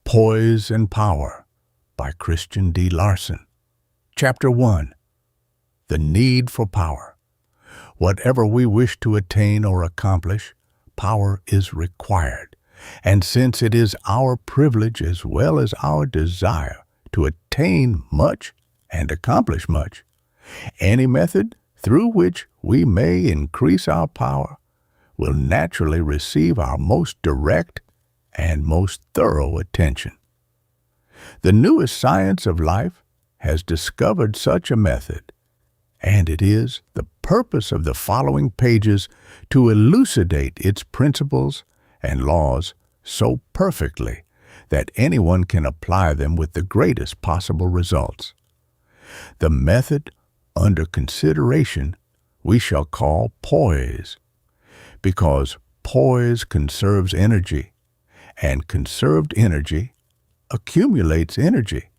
Poise and Power by Christian D. Larson. Chapter 1. The Need for Power. Whatever we wish to attain or accomplish, power is required. And since it is our privilege as well as our desire to attain much and accomplish much, any method through which we may increase our power will naturally receive our most direct and most thorough attention. The newest science of life has discovered such a method, and it is the purpose of the following pages to elucidate its principles and laws so perfectly that anyone can apply them with the greatest possible results. The method under consideration we shall call poise, because poise conserves energy, and conserved energy accumulates energy.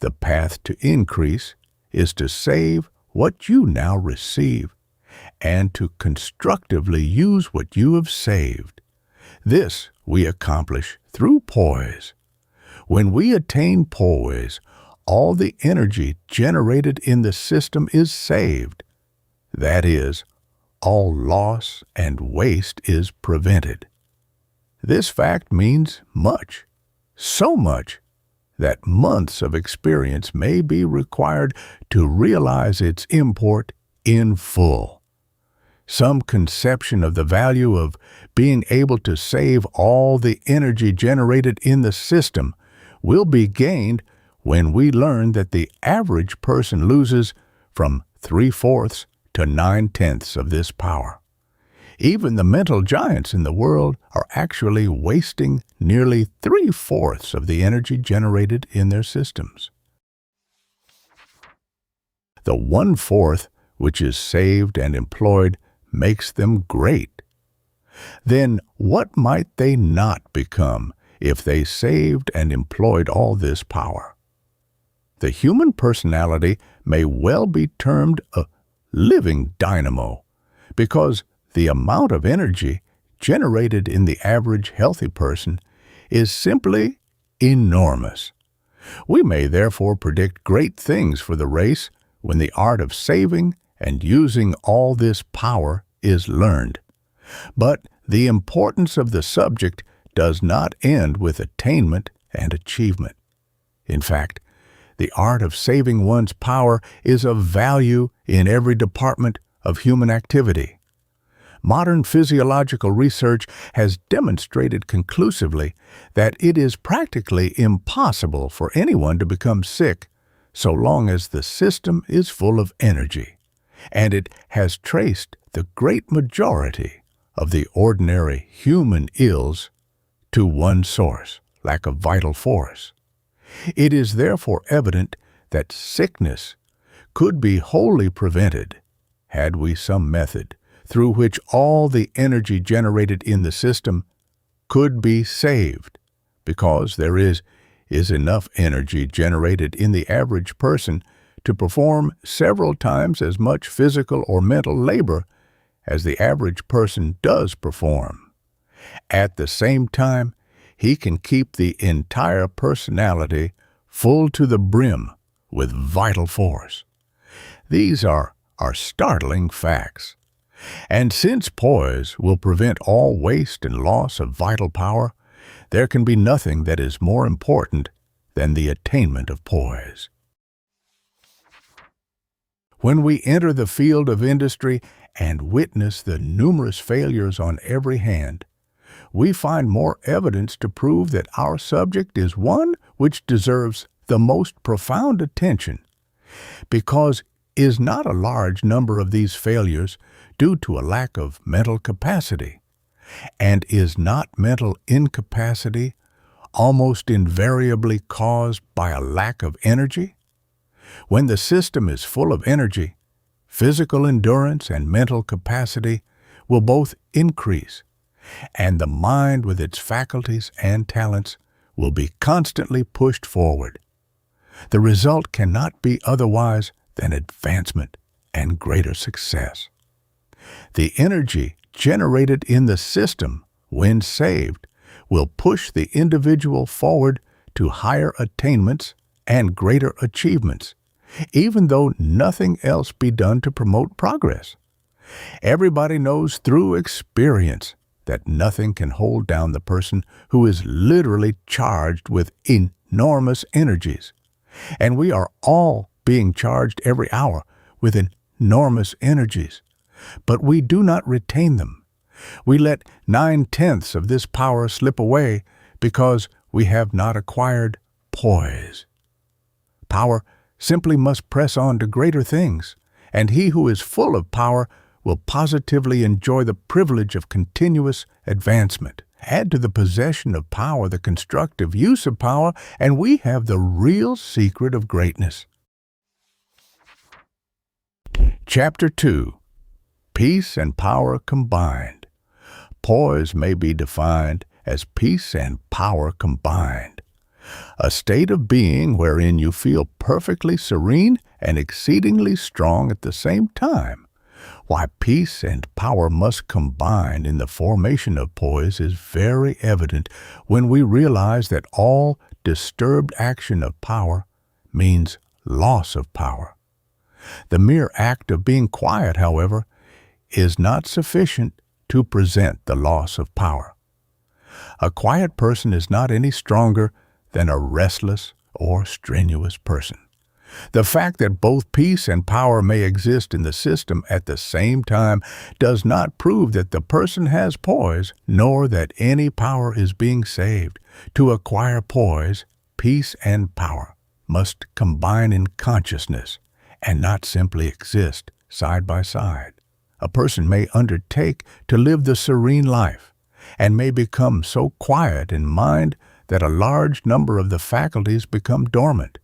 The path to increase is to save what you now receive and to constructively use what you have saved. This we accomplish through poise. When we attain poise, all the energy generated in the system is saved. That is, all loss and waste is prevented. This fact means much, so much, that months of experience may be required to realize its import in full. Some conception of the value of being able to save all the energy generated in the system will be gained when we learn that the average person loses from 3/4 to 9/10 of this power. Even the mental giants in the world are actually wasting nearly 3/4 of the energy generated in their systems. The 1/4 which is saved and employed makes them great. Then what might they not become if they saved and employed all this power? The human personality may well be termed a living dynamo, because the amount of energy generated in the average healthy person is simply enormous. We may therefore predict great things for the race when the art of saving and using all this power is learned. But the importance of the subject does not end with attainment and achievement. In fact, the art of saving one's power is of value in every department of human activity. Modern physiological research has demonstrated conclusively that it is practically impossible for anyone to become sick so long as the system is full of energy, and it has traced the great majority of the ordinary human ills to one source, lack of vital force. It is therefore evident that sickness could be wholly prevented had we some method through which all the energy generated in the system could be saved, because there is enough energy generated in the average person to perform several times as much physical or mental labor as the average person does perform. At the same time, he can keep the entire personality full to the brim with vital force. These are startling facts. And since poise will prevent all waste and loss of vital power, there can be nothing that is more important than the attainment of poise. When we enter the field of industry and witness the numerous failures on every hand, we find more evidence to prove that our subject is one which deserves the most profound attention, because is not a large number of these failures due to a lack of mental capacity? And is not mental incapacity almost invariably caused by a lack of energy? When the system is full of energy, physical endurance and mental capacity will both increase, and the mind with its faculties and talents will be constantly pushed forward. The result cannot be otherwise than advancement and greater success. The energy generated in the system, when saved, will push the individual forward to higher attainments and greater achievements, even though nothing else be done to promote progress. Everybody knows through experience that nothing can hold down the person who is literally charged with enormous energies. And we are all being charged every hour with enormous energies. But we do not retain them. We let 9/10 of this power slip away because we have not acquired poise. Power simply must press on to greater things, and he who is full of power will positively enjoy the privilege of continuous advancement. Add to the possession of power the constructive use of power, and we have the real secret of greatness. Chapter 2. Peace and Power Combined. Poise may be defined as peace and power combined, a state of being wherein you feel perfectly serene and exceedingly strong at the same time. Why peace and power must combine in the formation of poise is very evident when we realize that all disturbed action of power means loss of power. The mere act of being quiet, however, is not sufficient to present the loss of power. A quiet person is not any stronger than a restless or strenuous person. The fact that both peace and power may exist in the system at the same time does not prove that the person has poise, nor that any power is being saved. To acquire poise, peace and power must combine in consciousness and not simply exist side by side. A person may undertake to live the serene life and may become so quiet in mind that a large number of the faculties become dormant.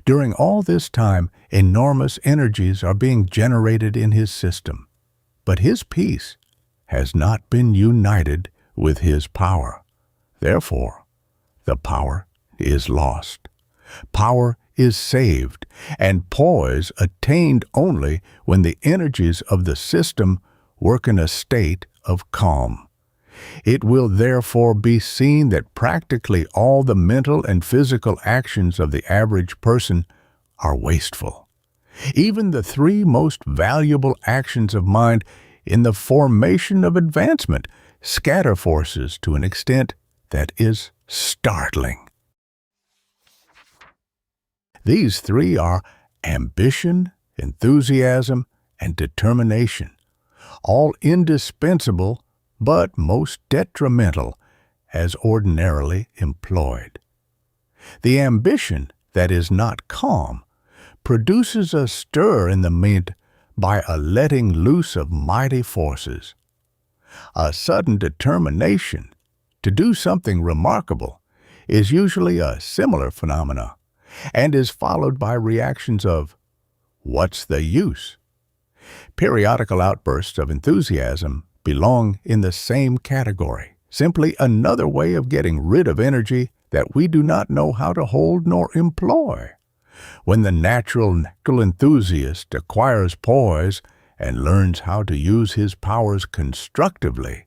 During all this time, enormous energies are being generated in his system, but his peace has not been united with his power. Therefore, the power is lost. Power is saved, and poise attained only when the energies of the system work in a state of calm. It will therefore be seen that practically all the mental and physical actions of the average person are wasteful. Even the three most valuable actions of mind in the formation of advancement scatter forces to an extent that is startling. These three are ambition, enthusiasm, and determination, all indispensable but most detrimental as ordinarily employed. The ambition that is not calm produces a stir in the mind by a letting loose of mighty forces. A sudden determination to do something remarkable is usually a similar phenomena and is followed by reactions of, "What's the use?" Periodical outbursts of enthusiasm belong in the same category, simply another way of getting rid of energy that we do not know how to hold nor employ. When the natural enthusiast acquires poise and learns how to use his powers constructively,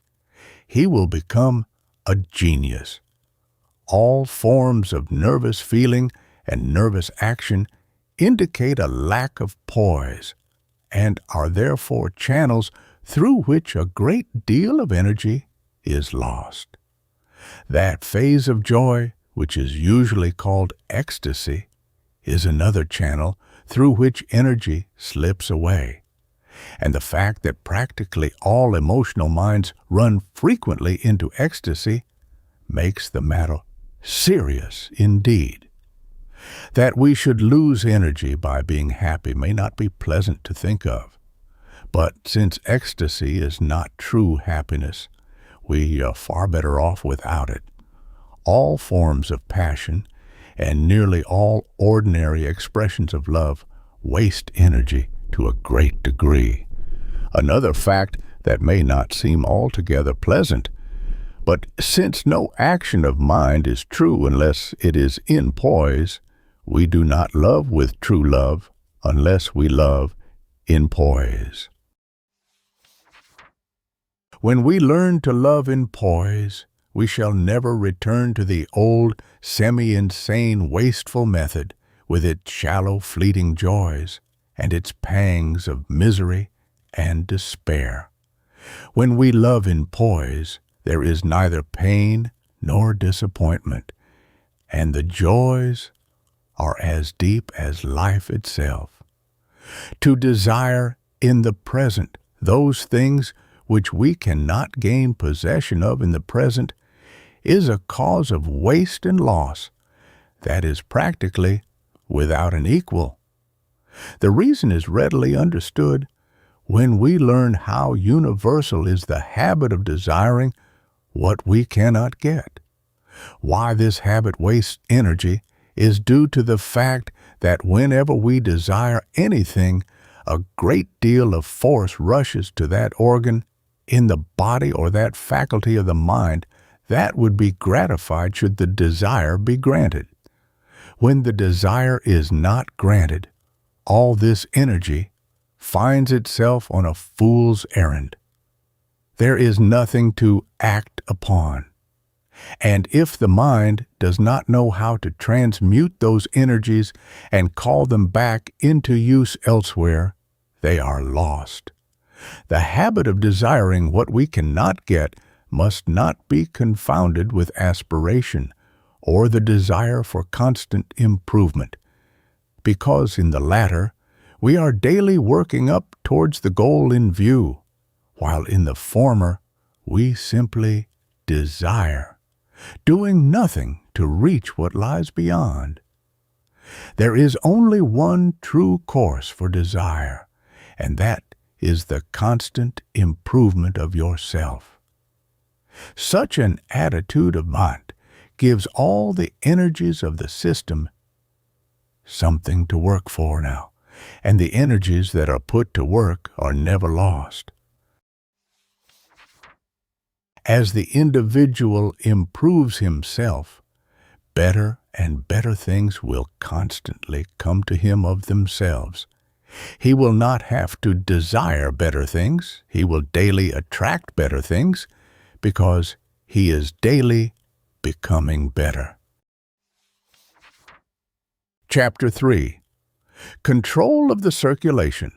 he will become a genius. All forms of nervous feeling and nervous action indicate a lack of poise and are therefore channels through which a great deal of energy is lost. That phase of joy, which is usually called ecstasy, is another channel through which energy slips away. And the fact that practically all emotional minds run frequently into ecstasy makes the matter serious indeed. That we should lose energy by being happy may not be pleasant to think of. But since ecstasy is not true happiness, we are far better off without it. All forms of passion and nearly all ordinary expressions of love waste energy to a great degree. Another fact that may not seem altogether pleasant, but since no action of mind is true unless it is in poise, we do not love with true love unless we love in poise. When we learn to love in poise, we shall never return to the old, semi-insane, wasteful method with its shallow, fleeting joys and its pangs of misery and despair. When we love in poise, there is neither pain nor disappointment, and the joys are as deep as life itself. To desire in the present those things which we cannot gain possession of in the present is a cause of waste and loss that is practically without an equal. The reason is readily understood when we learn how universal is the habit of desiring what we cannot get. Why this habit wastes energy is due to the fact that whenever we desire anything, a great deal of force rushes to that organ in the body or that faculty of the mind that would be gratified should the desire be granted. When the desire is not granted, all this energy finds itself on a fool's errand. There is nothing to act upon. And if the mind does not know how to transmute those energies and call them back into use elsewhere, they are lost. The habit of desiring what we cannot get must not be confounded with aspiration or the desire for constant improvement, because in the latter, we are daily working up towards the goal in view, while in the former, we simply desire, doing nothing to reach what lies beyond. There is only one true course for desire, and that is the constant improvement of yourself. Such an attitude of mind gives all the energies of the system something to work for now, and the energies that are put to work are never lost. As the individual improves himself, better and better things will constantly come to him of themselves. He will not have to desire better things. He will daily attract better things because he is daily becoming better. Chapter 3. Control of the circulation.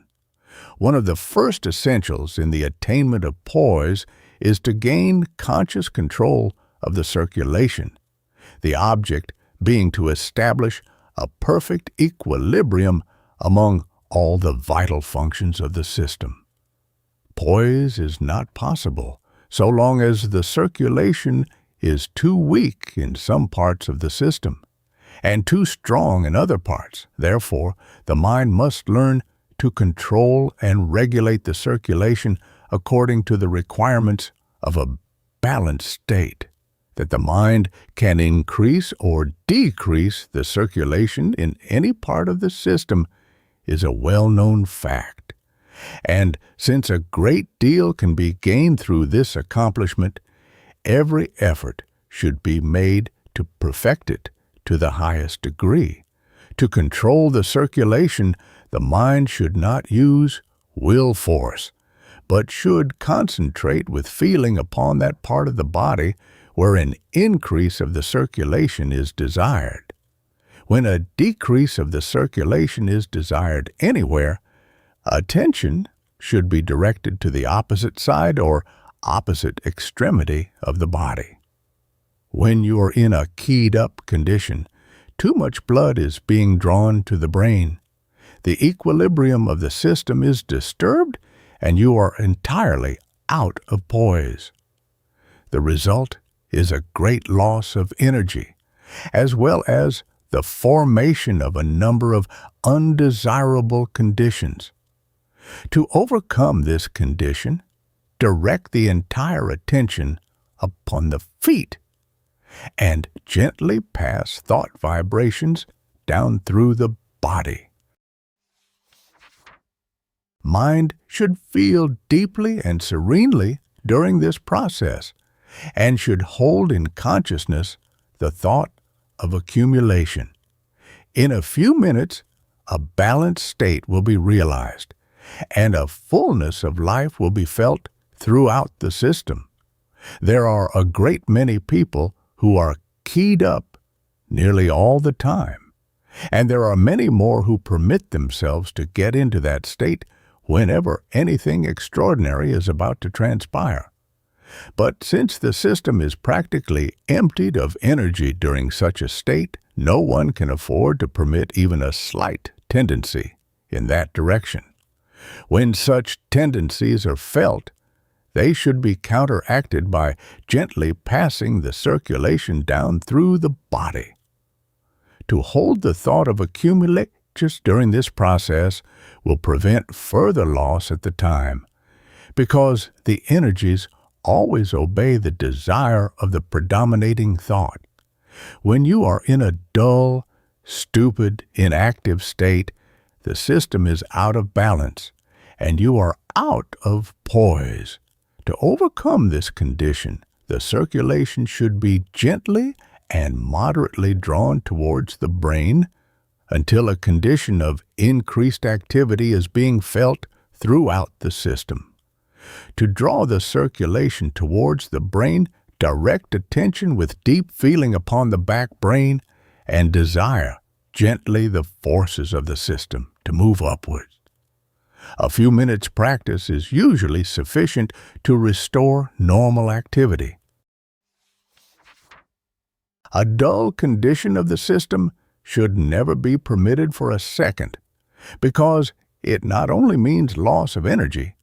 One of the first essentials in the attainment of poise is to gain conscious control of the circulation, the object being to establish a perfect equilibrium among all the vital functions of the system. Poise is not possible so long as the circulation is too weak in some parts of the system and too strong in other parts. Therefore, the mind must learn to control and regulate the circulation according to the requirements of a balanced state. That the mind can increase or decrease the circulation in any part of the system is a well-known fact. And since a great deal can be gained through this accomplishment, every effort should be made to perfect it to the highest degree. To control the circulation, the mind should not use will force, but should concentrate with feeling upon that part of the body where an increase of the circulation is desired. When a decrease of the circulation is desired anywhere, attention should be directed to the opposite side or opposite extremity of the body. When you are in a keyed-up condition, too much blood is being drawn to the brain. The equilibrium of the system is disturbed, and you are entirely out of poise. The result is a great loss of energy, as well as the formation of a number of undesirable conditions. To overcome this condition, direct the entire attention upon the feet and gently pass thought vibrations down through the body. Mind should feel deeply and serenely during this process and should hold in consciousness the thought of accumulation. In a few minutes, a balanced state will be realized, and a fullness of life will be felt throughout the system. There are a great many people who are keyed up nearly all the time, and there are many more who permit themselves to get into that state whenever anything extraordinary is about to transpire. But since the system is practically emptied of energy during such a state, no one can afford to permit even a slight tendency in that direction. When such tendencies are felt, they should be counteracted by gently passing the circulation down through the body. To hold the thought of accumulate just during this process will prevent further loss at the time, because the energies always obey the desire of the predominating thought. When you are in a dull, stupid, inactive state, the system is out of balance, and you are out of poise. To overcome this condition, the circulation should be gently and moderately drawn towards the brain until a condition of increased activity is being felt throughout the system. To draw the circulation towards the brain, direct attention with deep feeling upon the back brain and desire gently the forces of the system to move upwards. A few minutes' practice is usually sufficient to restore normal activity. A dull condition of the system should never be permitted for a second, because it not only means loss of energy,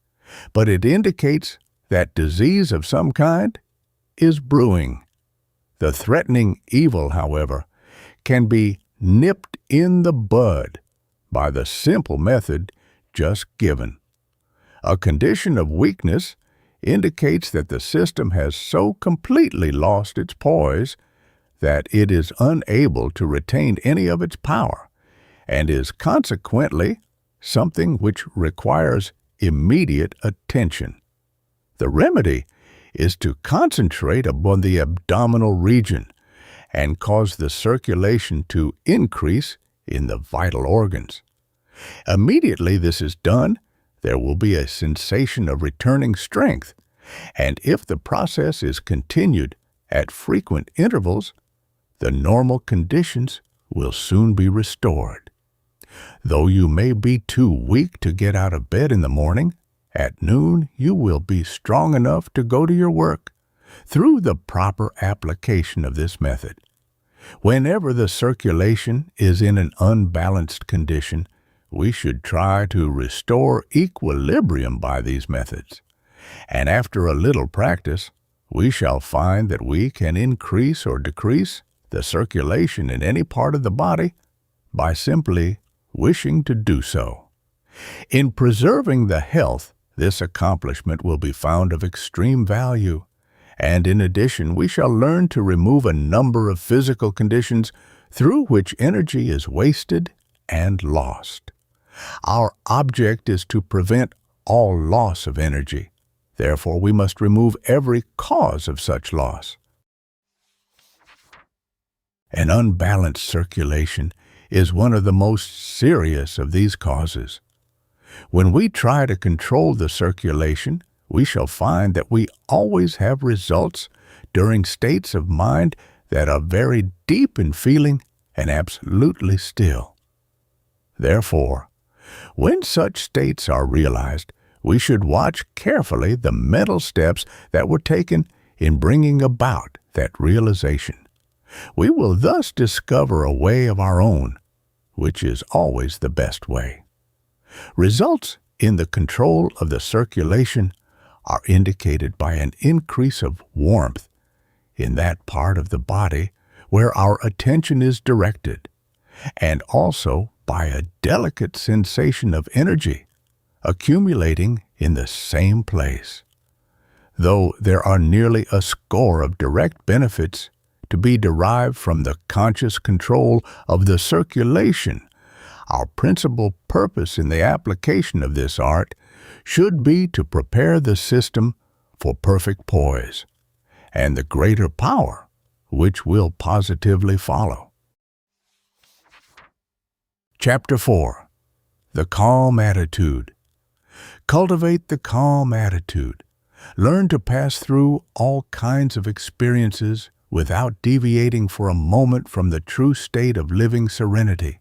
but it indicates that disease of some kind is brewing. The threatening evil, however, can be nipped in the bud by the simple method just given. A condition of weakness indicates that the system has so completely lost its poise that it is unable to retain any of its power, and is consequently something which requires immediate attention. The remedy is to concentrate upon the abdominal region and cause the circulation to increase in the vital organs. Immediately this is done, there will be a sensation of returning strength, and if the process is continued at frequent intervals, the normal conditions will soon be restored. Though you may be too weak to get out of bed in the morning, at noon you will be strong enough to go to your work through the proper application of this method. Whenever the circulation is in an unbalanced condition, we should try to restore equilibrium by these methods, and after a little practice, we shall find that we can increase or decrease the circulation in any part of the body by simply wishing to do so. In preserving the health, this accomplishment will be found of extreme value, and in addition, we shall learn to remove a number of physical conditions through which energy is wasted and lost. Our object is to prevent all loss of energy. Therefore, we must remove every cause of such loss. An unbalanced circulation is one of the most serious of these causes. When we try to control the circulation, we shall find that we always have results during states of mind that are very deep in feeling and absolutely still. Therefore, when such states are realized, we should watch carefully the mental steps that were taken in bringing about that realization. We will thus discover a way of our own, which is always the best way. Results in the control of the circulation are indicated by an increase of warmth in that part of the body where our attention is directed, and also by a delicate sensation of energy accumulating in the same place. Though there are nearly a score of direct benefits to be derived from the conscious control of the circulation, our principal purpose in the application of this art should be to prepare the system for perfect poise and the greater power which will positively follow. Chapter 4. The Calm Attitude. Cultivate the calm attitude. Learn to pass through all kinds of experiences without deviating for a moment from the true state of living serenity.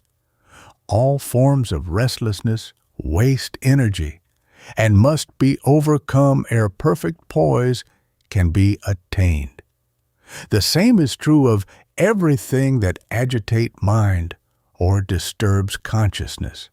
All forms of restlessness waste energy and must be overcome ere perfect poise can be attained. The same is true of everything that agitates mind or disturbs consciousness.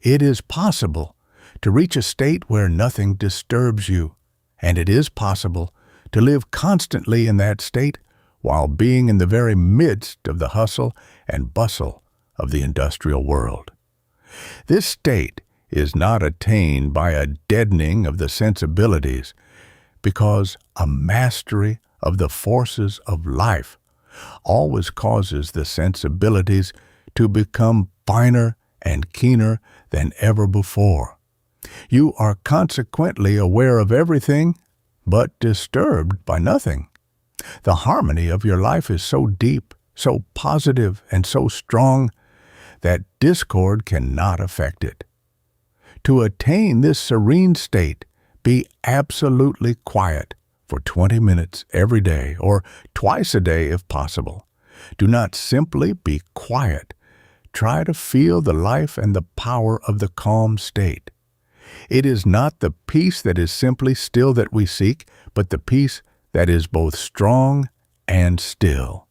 It is possible to reach a state where nothing disturbs you, and it is possible to live constantly in that state while being in the very midst of the hustle and bustle of the industrial world. This state is not attained by a deadening of the sensibilities, because a mastery of the forces of life always causes the sensibilities to become finer and keener than ever before. You are consequently aware of everything, but disturbed by nothing. The harmony of your life is so deep, so positive, and so strong that discord cannot affect it. To attain this serene state, be absolutely quiet for 20 minutes every day, or twice a day if possible. Do not simply be quiet. Try to feel the life and the power of the calm state. It is not the peace that is simply still that we seek, but the peace that is both strong and still.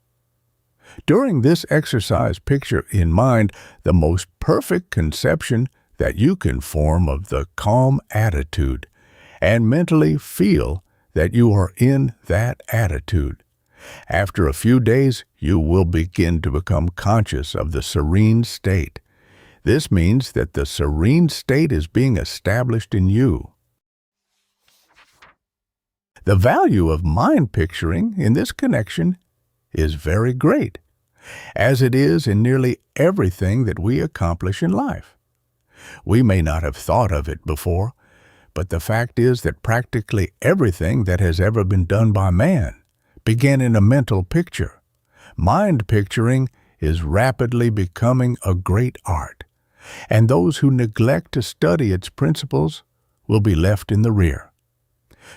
During this exercise, picture in mind the most perfect conception that you can form of the calm attitude, and mentally feel that you are in that attitude. After a few days, you will begin to become conscious of the serene state. This means that the serene state is being established in you. The value of mind picturing in this connection is very great, as it is in nearly everything that we accomplish in life. We may not have thought of it before, but the fact is that practically everything that has ever been done by man began in a mental picture. Mind picturing is rapidly becoming a great art, and those who neglect to study its principles will be left in the rear.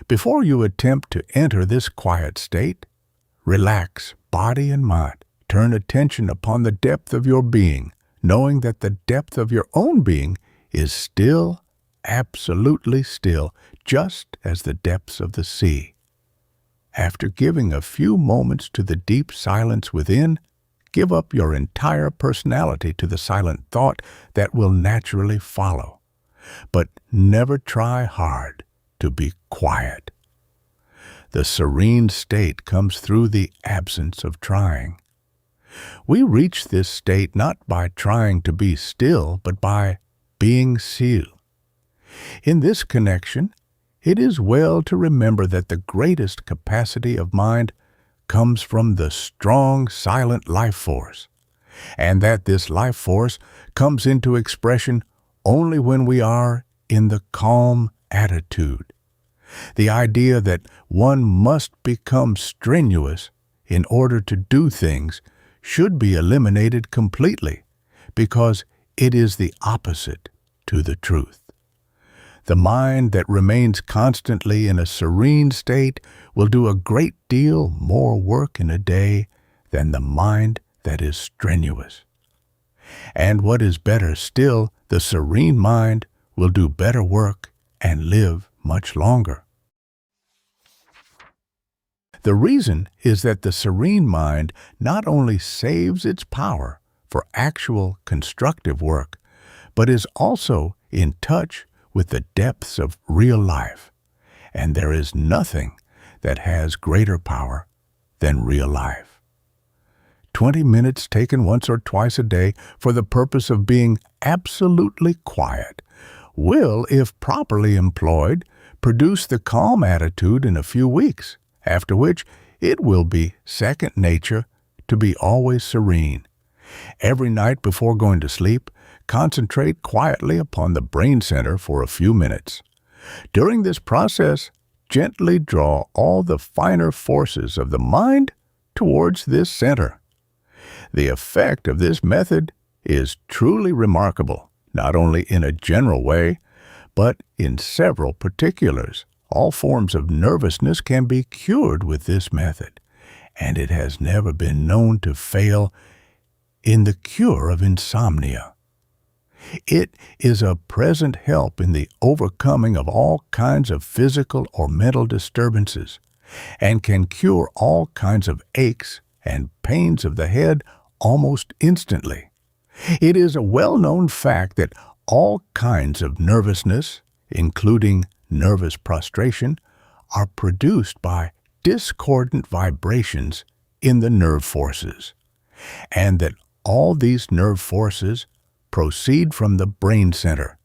Before you attempt to enter this quiet state, relax body and mind. Turn attention upon the depth of your being, knowing that the depth of your own being is still, absolutely still, just as the depths of the sea. After giving a few moments to the deep silence within, give up your entire personality to the silent thought that will naturally follow. But never try hard to be quiet. The serene state comes through the absence of trying. We reach this state not by trying to be still, but by being still. In this connection, it is well to remember that the greatest capacity of mind comes from the strong, silent life force, and that this life force comes into expression only when we are in the calm attitude. The idea that one must become strenuous in order to do things should be eliminated completely, because it is the opposite to the truth. The mind that remains constantly in a serene state will do a great deal more work in a day than the mind that is strenuous. And what is better still, the serene mind will do better work and live much longer. The reason is that the serene mind not only saves its power for actual constructive work, but is also in touch with the depths of real life. And there is nothing that has greater power than real life. 20 minutes taken once or twice a day for the purpose of being absolutely quiet will, if properly employed, produce the calm attitude in a few weeks, after which it will be second nature to be always serene. Every night before going to sleep, concentrate quietly upon the brain center for a few minutes. During this process, gently draw all the finer forces of the mind towards this center. The effect of this method is truly remarkable, not only in a general way, but in several particulars, All forms of nervousness can be cured with this method, and it has never been known to fail in the cure of insomnia. It is a present help in the overcoming of all kinds of physical or mental disturbances, and can cure all kinds of aches and pains of the head almost instantly. It is a well-known fact that all kinds of nervousness, including nervous prostration, are produced by discordant vibrations in the nerve forces, and that all these nerve forces proceed from the brain center.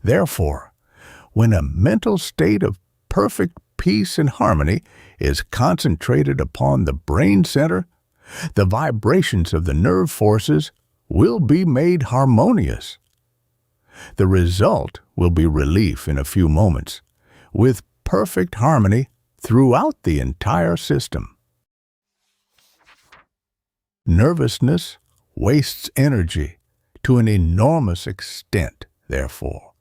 Therefore, when a mental state of perfect peace and harmony is concentrated upon the brain center, the vibrations of the nerve forces will be made harmonious. The result will be relief in a few moments, with perfect harmony throughout the entire system. Nervousness wastes energy to an enormous extent, therefore.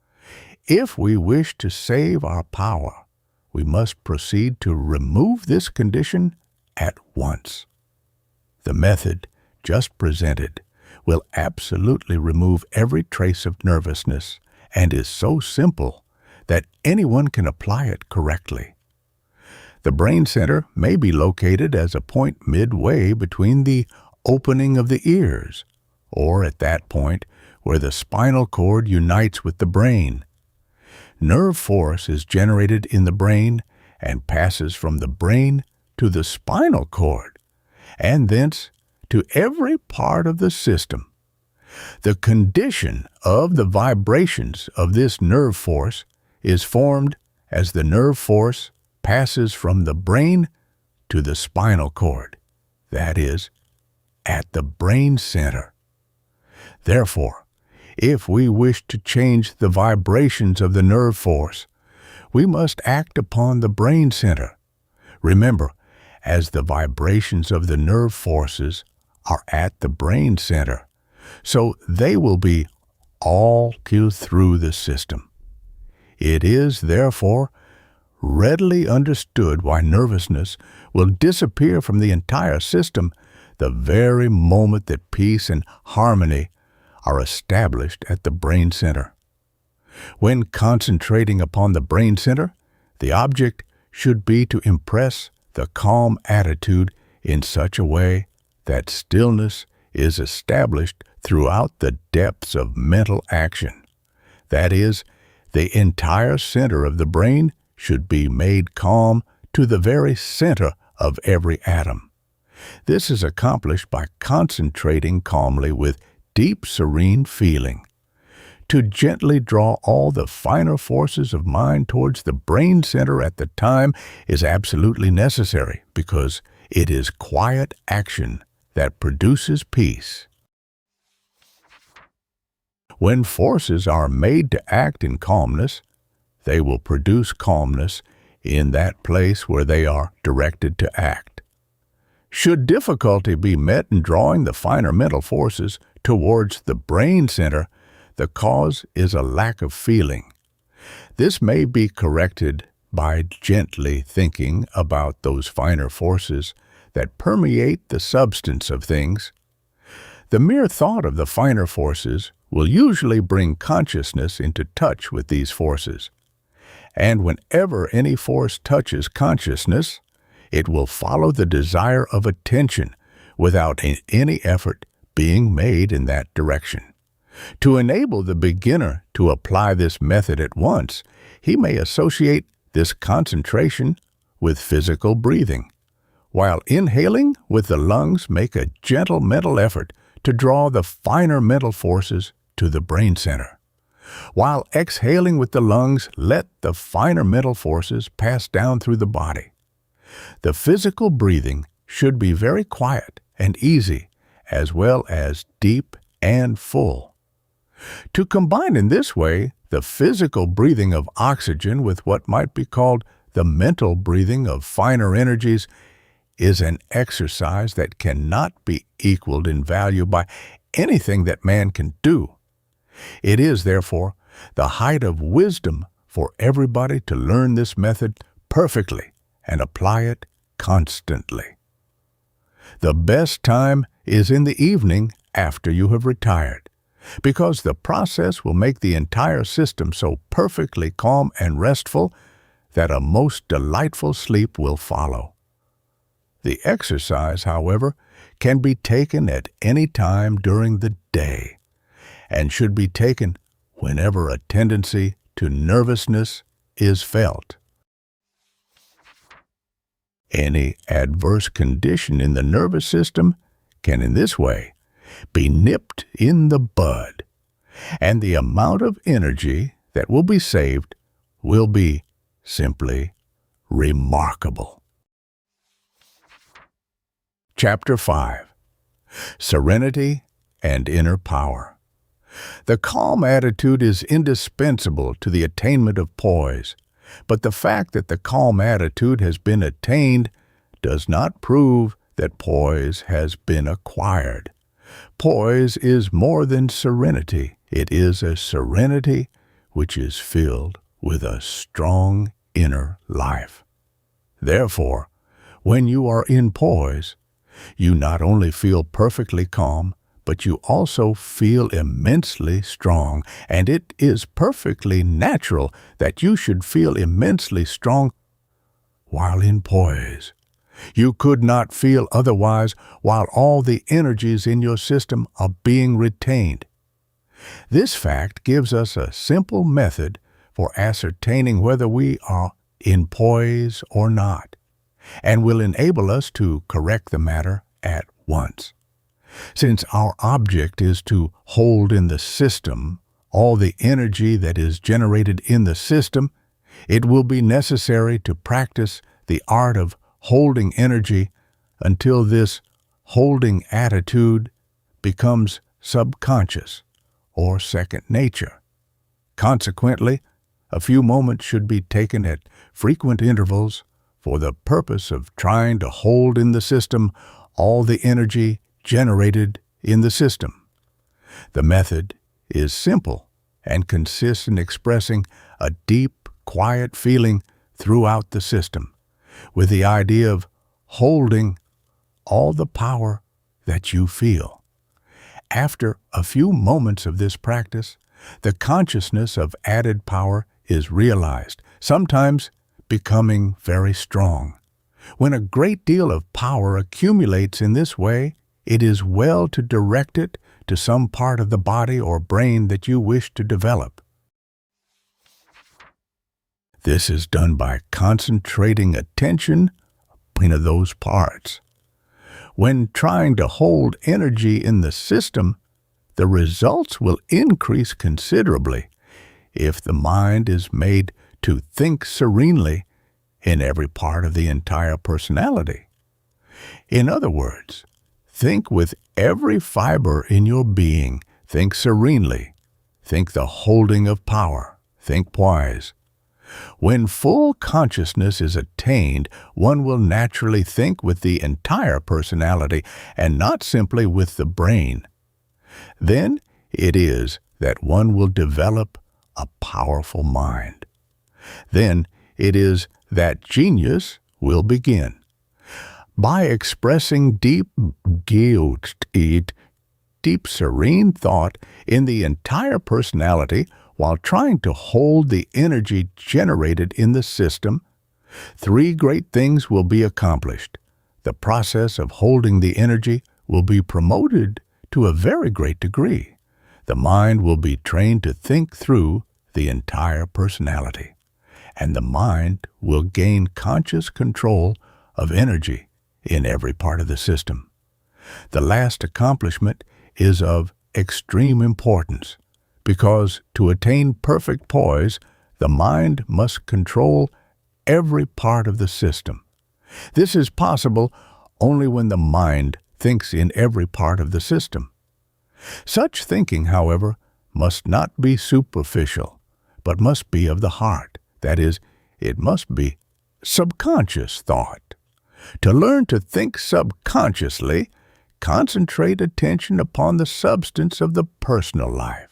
If we wish to save our power, we must proceed to remove this condition at once. The method just presented will absolutely remove every trace of nervousness and is so simple that anyone can apply it correctly. The brain center may be located as a point midway between the opening of the ears, or at that point where the spinal cord unites with the brain. Nerve force is generated in the brain and passes from the brain to the spinal cord, and thence to every part of the system. The condition of the vibrations of this nerve force is formed as the nerve force passes from the brain to the spinal cord, that is, at the brain center. Therefore, if we wish to change the vibrations of the nerve force, we must act upon the brain center. Remember, as the vibrations of the nerve forces are at the brain center, so they will be all through the system. It is, therefore, readily understood why nervousness will disappear from the entire system the very moment that peace and harmony are established at the brain center. When concentrating upon the brain center, the object should be to impress the calm attitude in such a way that stillness is established throughout the depths of mental action. That is, the entire center of the brain should be made calm to the very center of every atom. This is accomplished by concentrating calmly with deep, serene feeling. To gently draw all the finer forces of mind towards the brain center at the time is absolutely necessary, because it is quiet action that produces peace. When forces are made to act in calmness, they will produce calmness in that place where they are directed to act. Should difficulty be met in drawing the finer mental forces towards the brain center, the cause is a lack of feeling. This may be corrected by gently thinking about those finer forces that permeate the substance of things. The mere thought of the finer forces will usually bring consciousness into touch with these forces. And whenever any force touches consciousness, it will follow the desire of attention without any effort being made in that direction. To enable the beginner to apply this method at once, he may associate this concentration with physical breathing. While inhaling with the lungs, make a gentle mental effort to draw the finer mental forces to the brain center. While exhaling with the lungs, let the finer mental forces pass down through the body. The physical breathing should be very quiet and easy, as well as deep and full. To combine in this way the physical breathing of oxygen with what might be called the mental breathing of finer energies is an exercise that cannot be equaled in value by anything that man can do. It is, therefore, the height of wisdom for everybody to learn this method perfectly and apply it constantly. The best time is in the evening after you have retired, because the process will make the entire system so perfectly calm and restful that a most delightful sleep will follow. The exercise, however, can be taken at any time during the day and should be taken whenever a tendency to nervousness is felt. Any adverse condition in the nervous system can in this way be nipped in the bud, and the amount of energy that will be saved will be simply remarkable. Chapter 5. Serenity and Inner Power. The calm attitude is indispensable to the attainment of poise, but the fact that the calm attitude has been attained does not prove that poise has been acquired. Poise is more than serenity. It is a serenity which is filled with a strong inner life. Therefore, when you are in poise, you not only feel perfectly calm, but you also feel immensely strong, and it is perfectly natural that you should feel immensely strong while in poise. You could not feel otherwise while all the energies in your system are being retained. This fact gives us a simple method for ascertaining whether we are in poise or not, and will enable us to correct the matter at once. Since our object is to hold in the system all the energy that is generated in the system, it will be necessary to practice the art of holding energy until this holding attitude becomes subconscious or second nature. Consequently, a few moments should be taken at frequent intervals for the purpose of trying to hold in the system all the energy generated in the system. The method is simple and consists in expressing a deep, quiet feeling throughout the system, with the idea of holding all the power that you feel. After a few moments of this practice, the consciousness of added power is realized, sometimes becoming very strong. When a great deal of power accumulates in this way, it is well to direct it to some part of the body or brain that you wish to develop. This is done by concentrating attention on those parts. When trying to hold energy in the system, the results will increase considerably if the mind is made to think serenely in every part of the entire personality. In other words, think with every fiber in your being. Think serenely. Think the holding of power. Think poise. When full consciousness is attained, one will naturally think with the entire personality and not simply with the brain. Then it is that one will develop a powerful mind. Then it is that genius will begin. By expressing deep serene thought in the entire personality while trying to hold the energy generated in the system, three great things will be accomplished. The process of holding the energy will be promoted to a very great degree. The mind will be trained to think through the entire personality, and the mind will gain conscious control of energy in every part of the system. The last accomplishment is of extreme importance, because to attain perfect poise, the mind must control every part of the system. This is possible only when the mind thinks in every part of the system. Such thinking, however, must not be superficial, but must be of the heart. That is, it must be subconscious thought. To learn to think subconsciously, concentrate attention upon the substance of the personal life.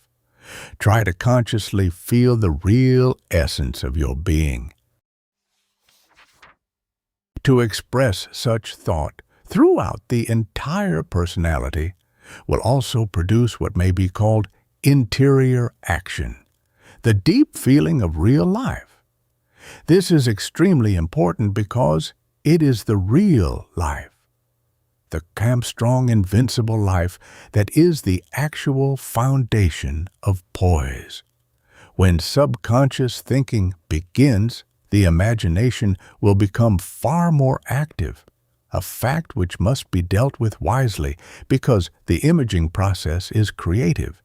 Try to consciously feel the real essence of your being. To express such thought throughout the entire personality will also produce what may be called interior action, the deep feeling of real life. This is extremely important because it is the real life, the hamstrung, invincible life that is the actual foundation of poise. When subconscious thinking begins, the imagination will become far more active, a fact which must be dealt with wisely because the imaging process is creative,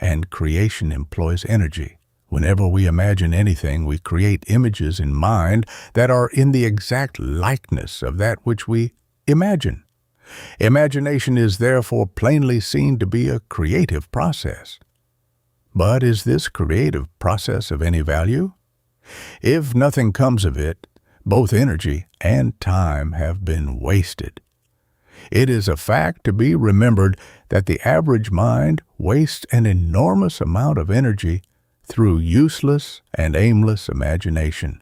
and creation employs energy. Whenever we imagine anything, we create images in mind that are in the exact likeness of that which we imagine. Imagination is therefore plainly seen to be a creative process. But is this creative process of any value? If nothing comes of it, both energy and time have been wasted. It is a fact to be remembered that the average mind wastes an enormous amount of energy through useless and aimless imagination.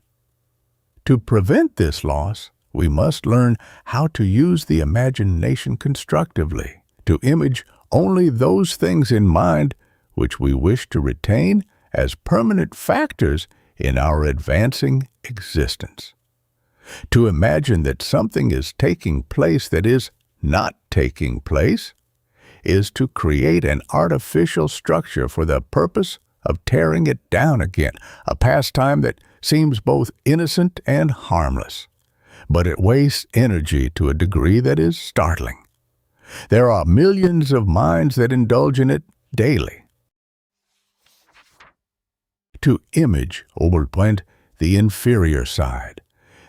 To prevent this loss, we must learn how to use the imagination constructively, to image only those things in mind which we wish to retain as permanent factors in our advancing existence. To imagine that something is taking place that is not taking place is to create an artificial structure for the purpose of tearing it down again, a pastime that seems both innocent and harmless. But it wastes energy to a degree that is startling. There are millions of minds that indulge in it daily. To image overpoint the inferior side,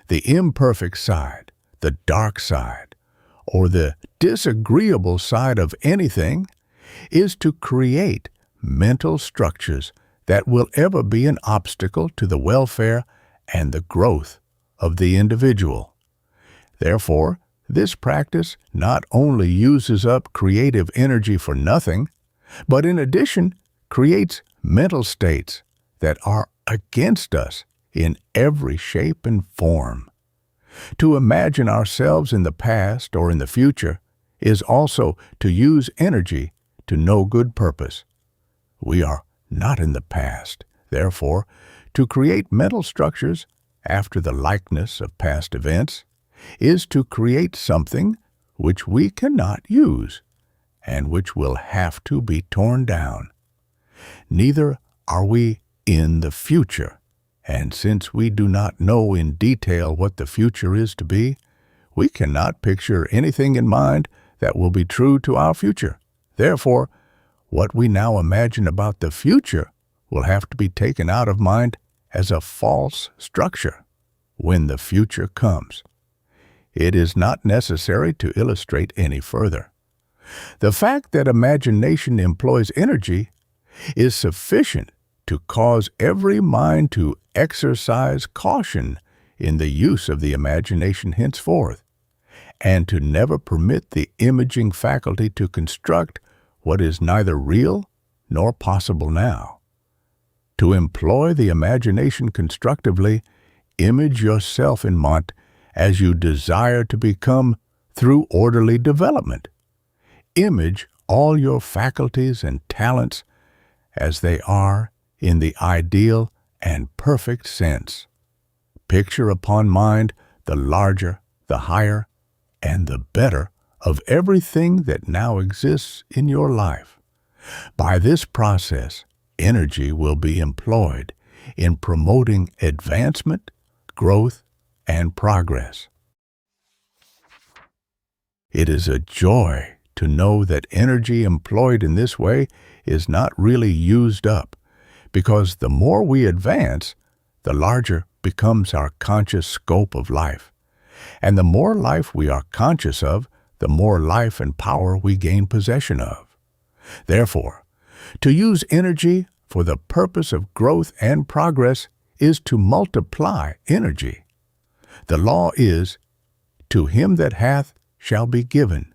the imperfect side, the dark side, or the disagreeable side of anything is to create mental structures that will ever be an obstacle to the welfare and the growth of the individual. Therefore, this practice not only uses up creative energy for nothing, but in addition creates mental states that are against us in every shape and form. To imagine ourselves in the past or in the future is also to use energy to no good purpose. We are not in the past. Therefore, to create mental structures after the likeness of past events is to create something which we cannot use and which will have to be torn down. Neither are we in the future, and since we do not know in detail what the future is to be, we cannot picture anything in mind that will be true to our future. Therefore, what we now imagine about the future will have to be taken out of mind as a false structure when the future comes. It is not necessary to illustrate any further. The fact that imagination employs energy is sufficient to cause every mind to exercise caution in the use of the imagination henceforth, and to never permit the imaging faculty to construct what is neither real nor possible now. To employ the imagination constructively, image yourself in mind as you desire to become through orderly development. Image all your faculties and talents as they are in the ideal and perfect sense. Picture upon mind the larger, the higher, and the better of everything that now exists in your life. By this process, energy will be employed in promoting advancement, growth, and progress. It is a joy to know that energy employed in this way is not really used up, because the more we advance, the larger becomes our conscious scope of life. And the more life we are conscious of, the more life and power we gain possession of. Therefore, to use energy for the purpose of growth and progress is to multiply energy. The law is, to him that hath shall be given.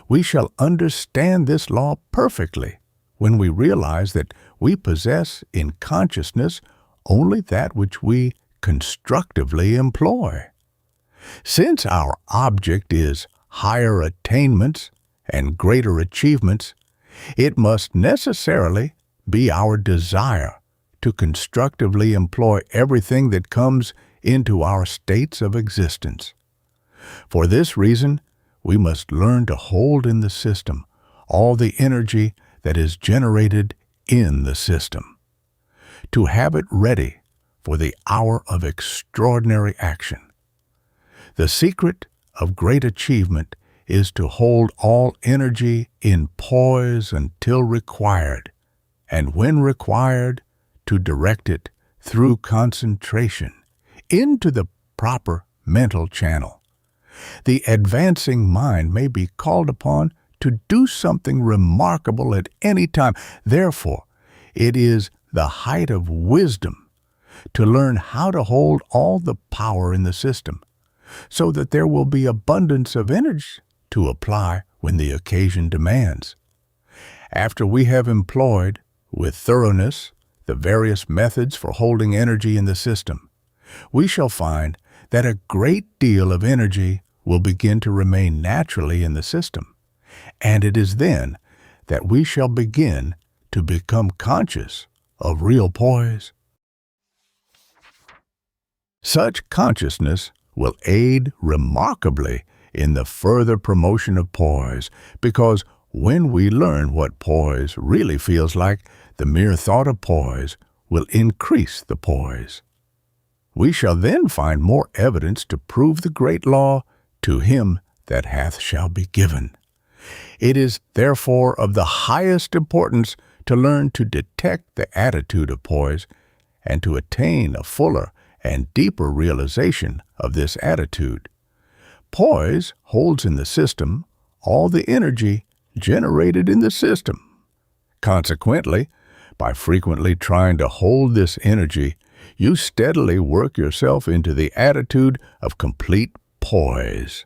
We shall understand this law perfectly when we realize that we possess in consciousness only that which we constructively employ. Since our object is higher attainments and greater achievements, it must necessarily be our desire to constructively employ everything that comes into our states of existence. For this reason, we must learn to hold in the system all the energy that is generated in the system, to have it ready for the hour of extraordinary action. The secret of great achievement is to hold all energy in poise until required, and when required, to direct it through concentration into the proper mental channel. The advancing mind may be called upon to do something remarkable at any time. Therefore, it is the height of wisdom to learn how to hold all the power in the system, so that there will be abundance of energy to apply when the occasion demands. After we have employed, with thoroughness, the various methods for holding energy in the system, we shall find that a great deal of energy will begin to remain naturally in the system, and it is then that we shall begin to become conscious of real poise. Such consciousness will aid remarkably in the further promotion of poise, because when we learn what poise really feels like, the mere thought of poise will increase the poise. We shall then find more evidence to prove the great law, to him that hath shall be given. It is therefore of the highest importance to learn to detect the attitude of poise and to attain a fuller and deeper realization of this attitude. Poise holds in the system all the energy generated in the system. Consequently, by frequently trying to hold this energy, you steadily work yourself into the attitude of complete poise.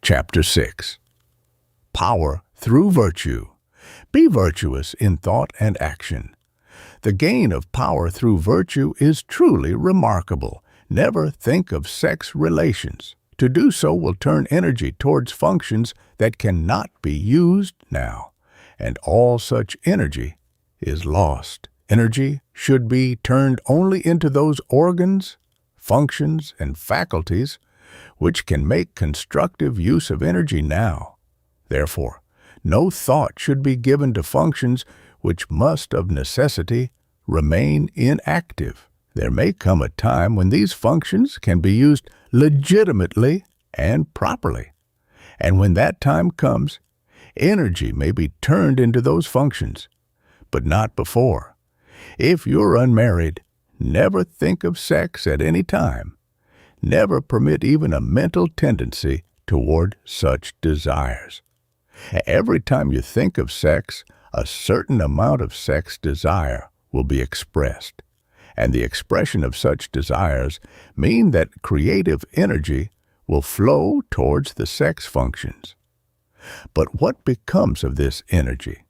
Chapter 6. Power through Virtue. Be virtuous in thought and action. The gain of power through virtue is truly remarkable. Never think of sex relations. To do so will turn energy towards functions that cannot be used now, and all such energy is lost. Energy should be turned only into those organs, functions, and faculties which can make constructive use of energy now. Therefore, no thought should be given to functions which must of necessity remain inactive. There may come a time when these functions can be used legitimately and properly, and when that time comes, energy may be turned into those functions, but not before. If you're unmarried, never think of sex at any time. Never permit even a mental tendency toward such desires. Every time you think of sex, a certain amount of sex desire will be expressed, and the expression of such desires mean that creative energy will flow towards the sex functions. But what becomes of this energy?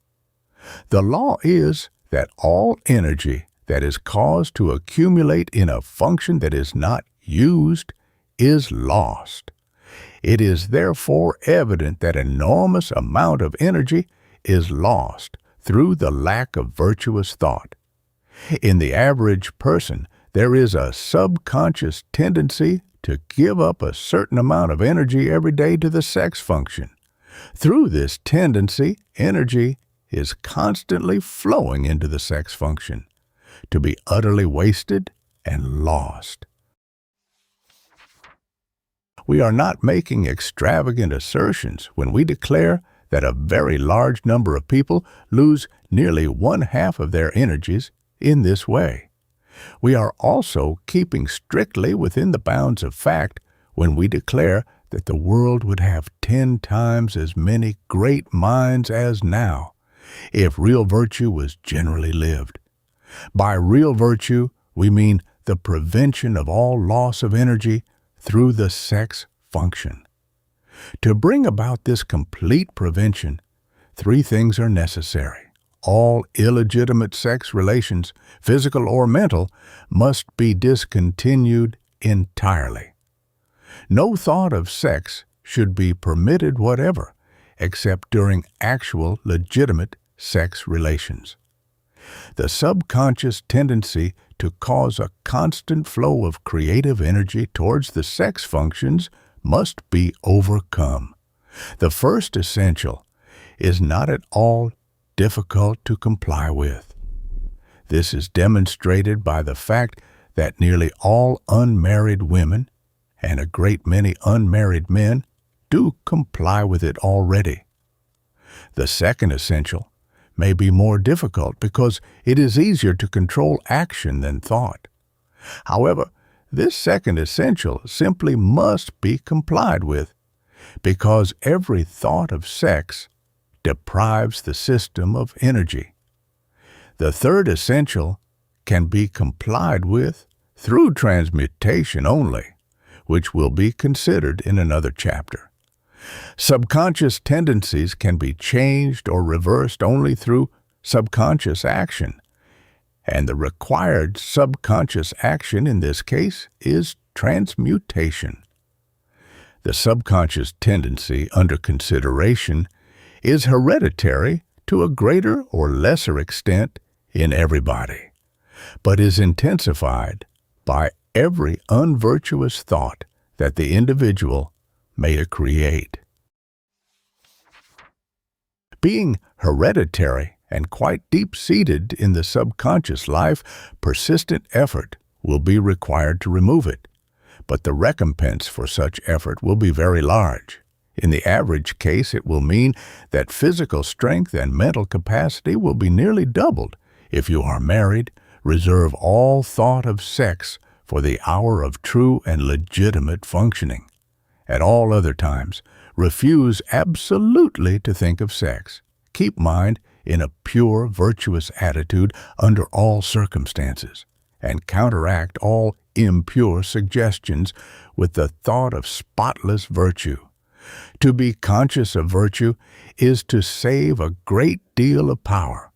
The law is that all energy that is caused to accumulate in a function that is not used is lost. It is therefore evident that an enormous amount of energy is lost through the lack of virtuous thought. In the average person, there is a subconscious tendency to give up a certain amount of energy every day to the sex function. Through this tendency, energy is constantly flowing into the sex function, to be utterly wasted and lost. We are not making extravagant assertions when we declare that a very large number of people lose nearly one-half of their energies in this way. We are also keeping strictly within the bounds of fact when we declare that the world would have 10 times as many great minds as now if real virtue was generally lived. By real virtue, we mean the prevention of all loss of energy through the sex function. To bring about this complete prevention, three things are necessary. All illegitimate sex relations, physical or mental, must be discontinued entirely. No thought of sex should be permitted whatever, except during actual, legitimate sex relations. The subconscious tendency to cause a constant flow of creative energy towards the sex functions must be overcome. The first essential is not at all difficult to comply with. This is demonstrated by the fact that nearly all unmarried women and a great many unmarried men do comply with it already. The second essential may be more difficult because it is easier to control action than thought. However, this second essential simply must be complied with because every thought of sex deprives the system of energy. The third essential can be complied with through transmutation only, which will be considered in another chapter. Subconscious tendencies can be changed or reversed only through subconscious action, and the required subconscious action in this case is transmutation. The subconscious tendency under consideration is hereditary to a greater or lesser extent in everybody, but is intensified by every unvirtuous thought that the individual may create. Being hereditary and quite deep-seated in the subconscious life, persistent effort will be required to remove it, but the recompense for such effort will be very large. In the average case, it will mean that physical strength and mental capacity will be nearly doubled. If you are married, reserve all thought of sex for the hour of true and legitimate functioning. At all other times, refuse absolutely to think of sex. Keep mind in a pure, virtuous attitude under all circumstances, and counteract all impure suggestions with the thought of spotless virtue. To be conscious of virtue is to save a great deal of power,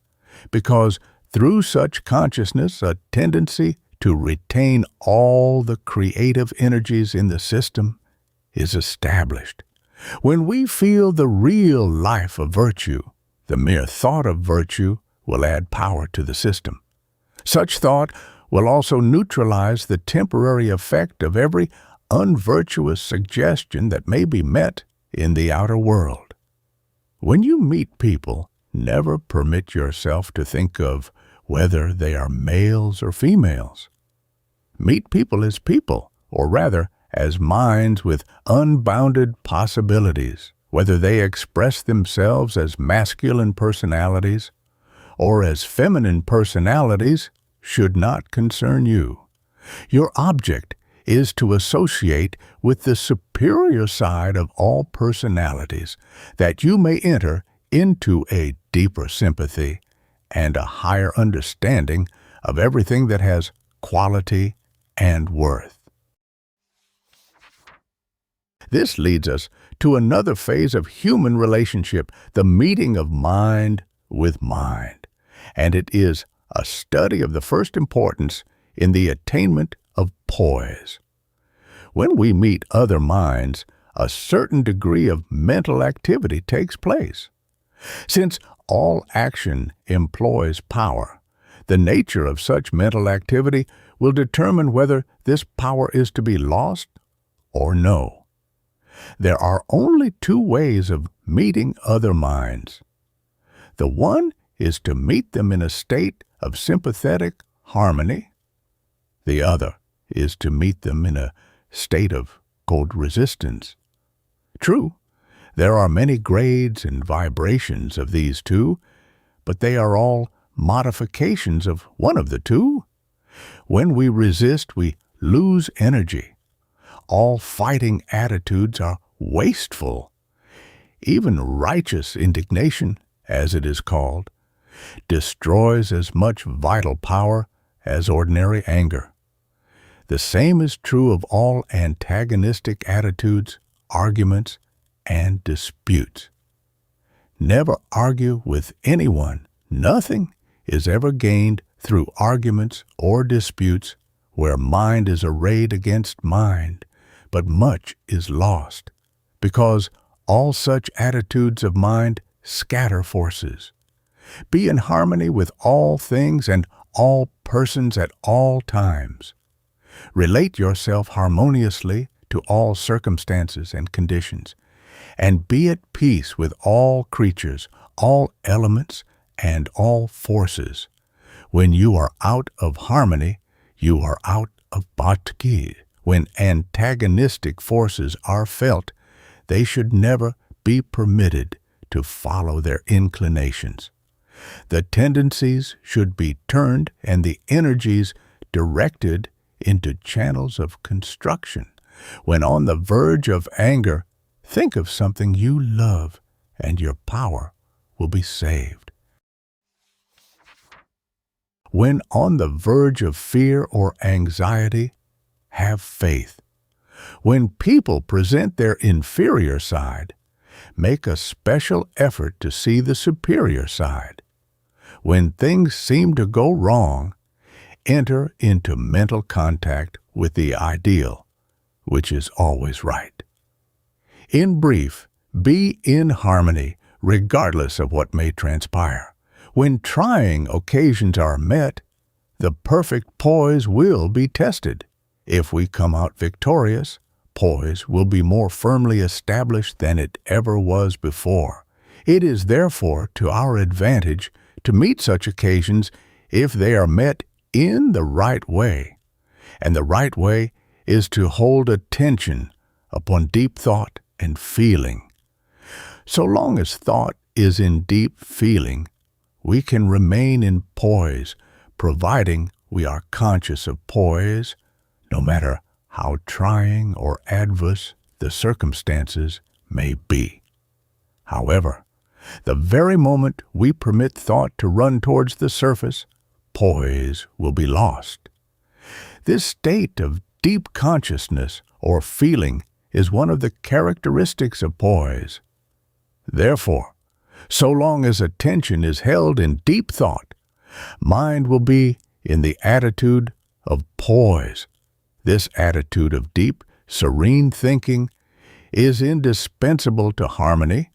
because through such consciousness a tendency to retain all the creative energies in the system is established. When we feel the real life of virtue, the mere thought of virtue will add power to the system. Such thought will also neutralize the temporary effect of every unvirtuous suggestion that may be met in the outer world. When you meet people, never permit yourself to think of whether they are males or females. Meet people as people, or rather, as minds with unbounded possibilities, whether they express themselves as masculine personalities or as feminine personalities should not concern you. Your object is to associate with the superior side of all personalities, that you may enter into a deeper sympathy and a higher understanding of everything that has quality and worth. This leads us to another phase of human relationship, the meeting of mind with mind, and it is a study of the first importance in the attainment of poise. When we meet other minds, a certain degree of mental activity takes place. Since all action employs power, the nature of such mental activity will determine whether this power is to be lost or no. There are only two ways of meeting other minds. The one is to meet them in a state of sympathetic harmony. The other is to meet them in a state of cold resistance. True, there are many grades and vibrations of these two, but they are all modifications of one of the two. When we resist, we lose energy. All fighting attitudes are wasteful. Even righteous indignation, as it is called, destroys as much vital power as ordinary anger. The same is true of all antagonistic attitudes, arguments, and disputes. Never argue with anyone. Nothing is ever gained through arguments or disputes where mind is arrayed against mind, but much is lost, because all such attitudes of mind scatter forces. Be in harmony with all things and all persons at all times. Relate yourself harmoniously to all circumstances and conditions, and be at peace with all creatures, all elements, and all forces. When you are out of harmony, you are out of bhatki. When antagonistic forces are felt, they should never be permitted to follow their inclinations. The tendencies should be turned and the energies directed into channels of construction. When on the verge of anger, think of something you love, and your power will be saved. When on the verge of fear or anxiety, have faith. When people present their inferior side, make a special effort to see the superior side. When things seem to go wrong, enter into mental contact with the ideal, which is always right. In brief, be in harmony regardless of what may transpire. When trying occasions are met, the perfect poise will be tested. If we come out victorious, poise will be more firmly established than it ever was before. It is therefore to our advantage to meet such occasions if they are met in the right way. And the right way is to hold attention upon deep thought and feeling. So long as thought is in deep feeling, we can remain in poise, providing we are conscious of poise, no matter how trying or adverse the circumstances may be. However, the very moment we permit thought to run towards the surface, poise will be lost. This state of deep consciousness or feeling is one of the characteristics of poise. Therefore, so long as attention is held in deep thought, mind will be in the attitude of poise. This attitude of deep, serene thinking is indispensable to harmony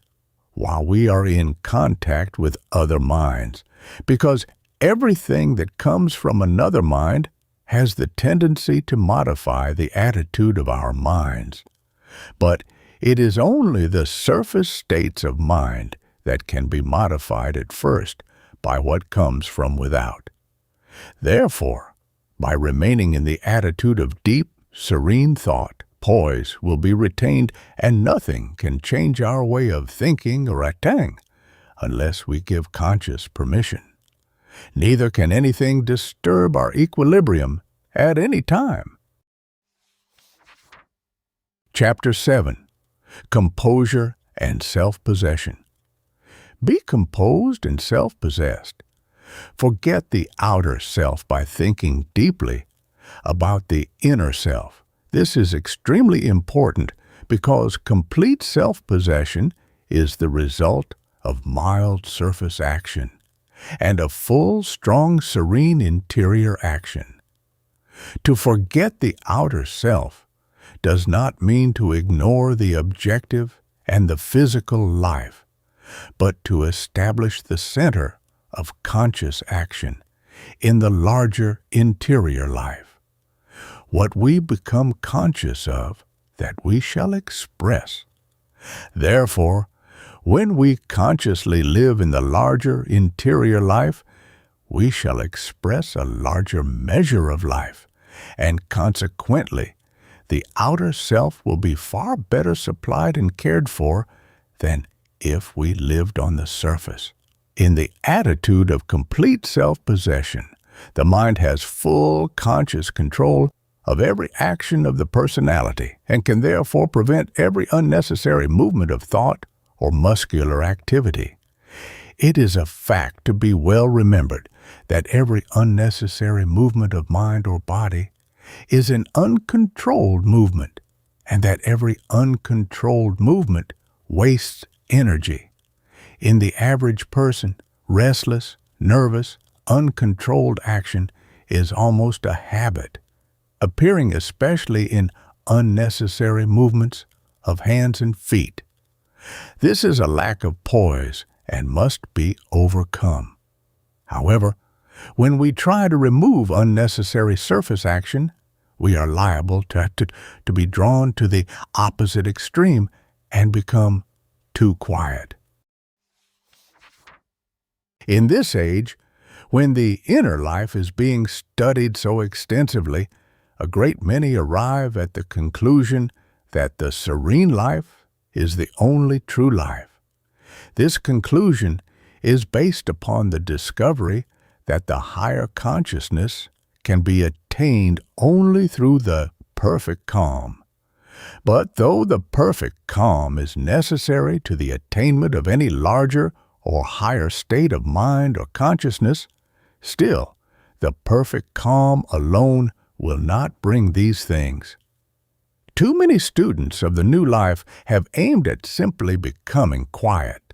while we are in contact with other minds, because everything that comes from another mind has the tendency to modify the attitude of our minds. But it is only the surface states of mind that can be modified at first by what comes from without. Therefore, by remaining in the attitude of deep, serene thought, poise will be retained, and nothing can change our way of thinking or acting unless we give conscious permission. Neither can anything disturb our equilibrium at any time. Chapter 7. Composure and Self-Possession. Be composed and self-possessed. Forget the outer self by thinking deeply about the inner self. This is extremely important because complete self-possession is the result of mild surface action and a full, strong, serene interior action. To forget the outer self does not mean to ignore the objective and the physical life, but to establish the center of conscious action in the larger interior life. What we become conscious of, that we shall express. Therefore, when we consciously live in the larger interior life, we shall express a larger measure of life, and consequently, the outer self will be far better supplied and cared for than if we lived on the surface. In the attitude of complete self-possession, the mind has full conscious control of every action of the personality and can therefore prevent every unnecessary movement of thought or muscular activity. It is a fact to be well remembered that every unnecessary movement of mind or body is an uncontrolled movement, and that every uncontrolled movement wastes energy. In the average person, restless, nervous, uncontrolled action is almost a habit, appearing especially in unnecessary movements of hands and feet. This is a lack of poise and must be overcome. However, when we try to remove unnecessary surface action, we are liable to be drawn to the opposite extreme and become too quiet. In this age, when the inner life is being studied so extensively, a great many arrive at the conclusion that the serene life is the only true life. This conclusion is based upon the discovery that the higher consciousness can be attained only through the perfect calm. But though the perfect calm is necessary to the attainment of any larger or higher state of mind or consciousness, still, the perfect calm alone will not bring these things. Too many students of the new life have aimed at simply becoming quiet,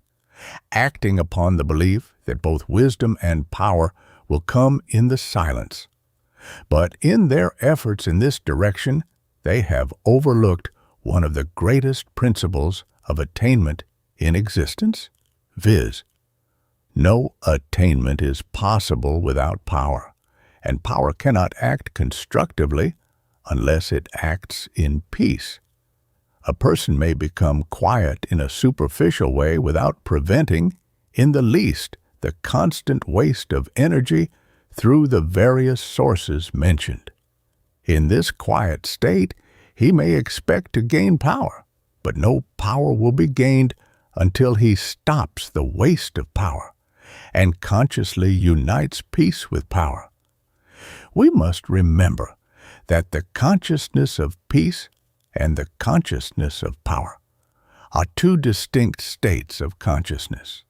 acting upon the belief that both wisdom and power will come in the silence. But in their efforts in this direction, they have overlooked one of the greatest principles of attainment in existence, viz., no attainment is possible without power, and power cannot act constructively unless it acts in peace. A person may become quiet in a superficial way without preventing, in the least, the constant waste of energy through the various sources mentioned. In this quiet state, he may expect to gain power, but no power will be gained until he stops the waste of power and consciously unites peace with power. We must remember that the consciousness of peace and the consciousness of power are two distinct states of consciousness.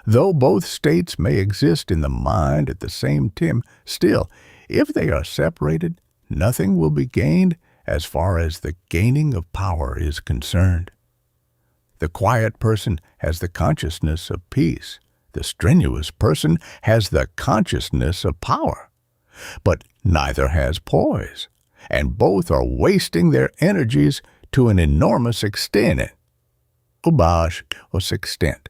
Though both states may exist in the mind at the same time, still, if they are separated, nothing will be gained as far as the gaining of power is concerned. The quiet person has the consciousness of peace. The strenuous person has the consciousness of power. But neither has poise, and both are wasting their energies to an enormous extent. extent.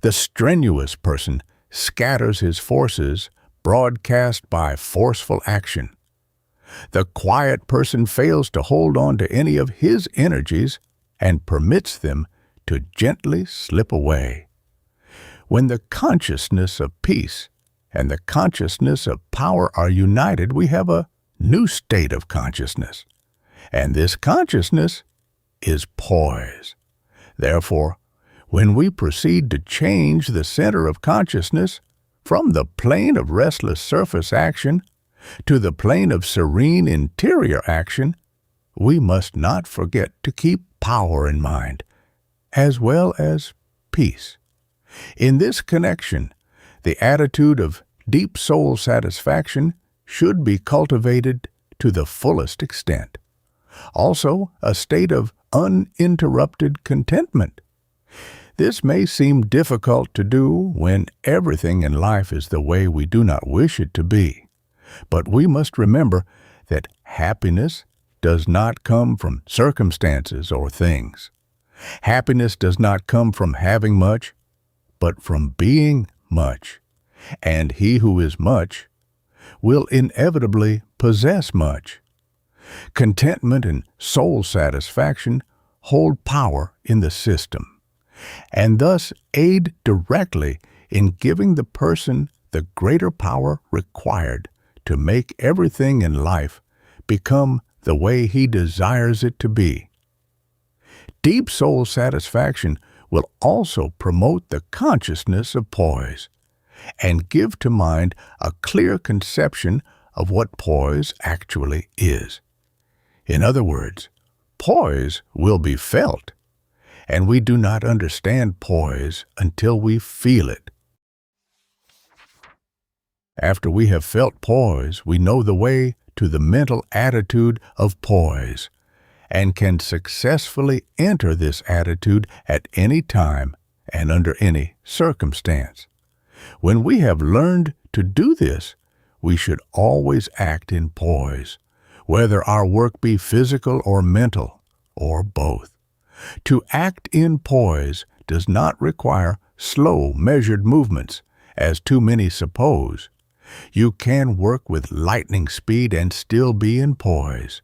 The strenuous person scatters his forces broadcast by forceful action. The quiet person fails to hold on to any of his energies and permits them to gently slip away. When the consciousness of peace and the consciousness of power are united, we have a new state of consciousness, and this consciousness is poise. Therefore, when we proceed to change the center of consciousness from the plane of restless surface action to the plane of serene interior action, we must not forget to keep power in mind, as well as peace. In this connection, the attitude of deep soul satisfaction should be cultivated to the fullest extent. Also, a state of uninterrupted contentment. This may seem difficult to do when everything in life is the way we do not wish it to be. But we must remember that happiness does not come from circumstances or things. Happiness does not come from having much, but from being much. And he who is much will inevitably possess much. Contentment and soul satisfaction hold power in the system, and thus aid directly in giving the person the greater power required to make everything in life become the way he desires it to be. Deep soul satisfaction will also promote the consciousness of poise and give to mind a clear conception of what poise actually is. In other words, poise will be felt, and we do not understand poise until we feel it. After we have felt poise, we know the way to the mental attitude of poise, and can successfully enter this attitude at any time and under any circumstance. When we have learned to do this, we should always act in poise, whether our work be physical or mental, or both. To act in poise does not require slow, measured movements, as too many suppose. You can work with lightning speed and still be in poise.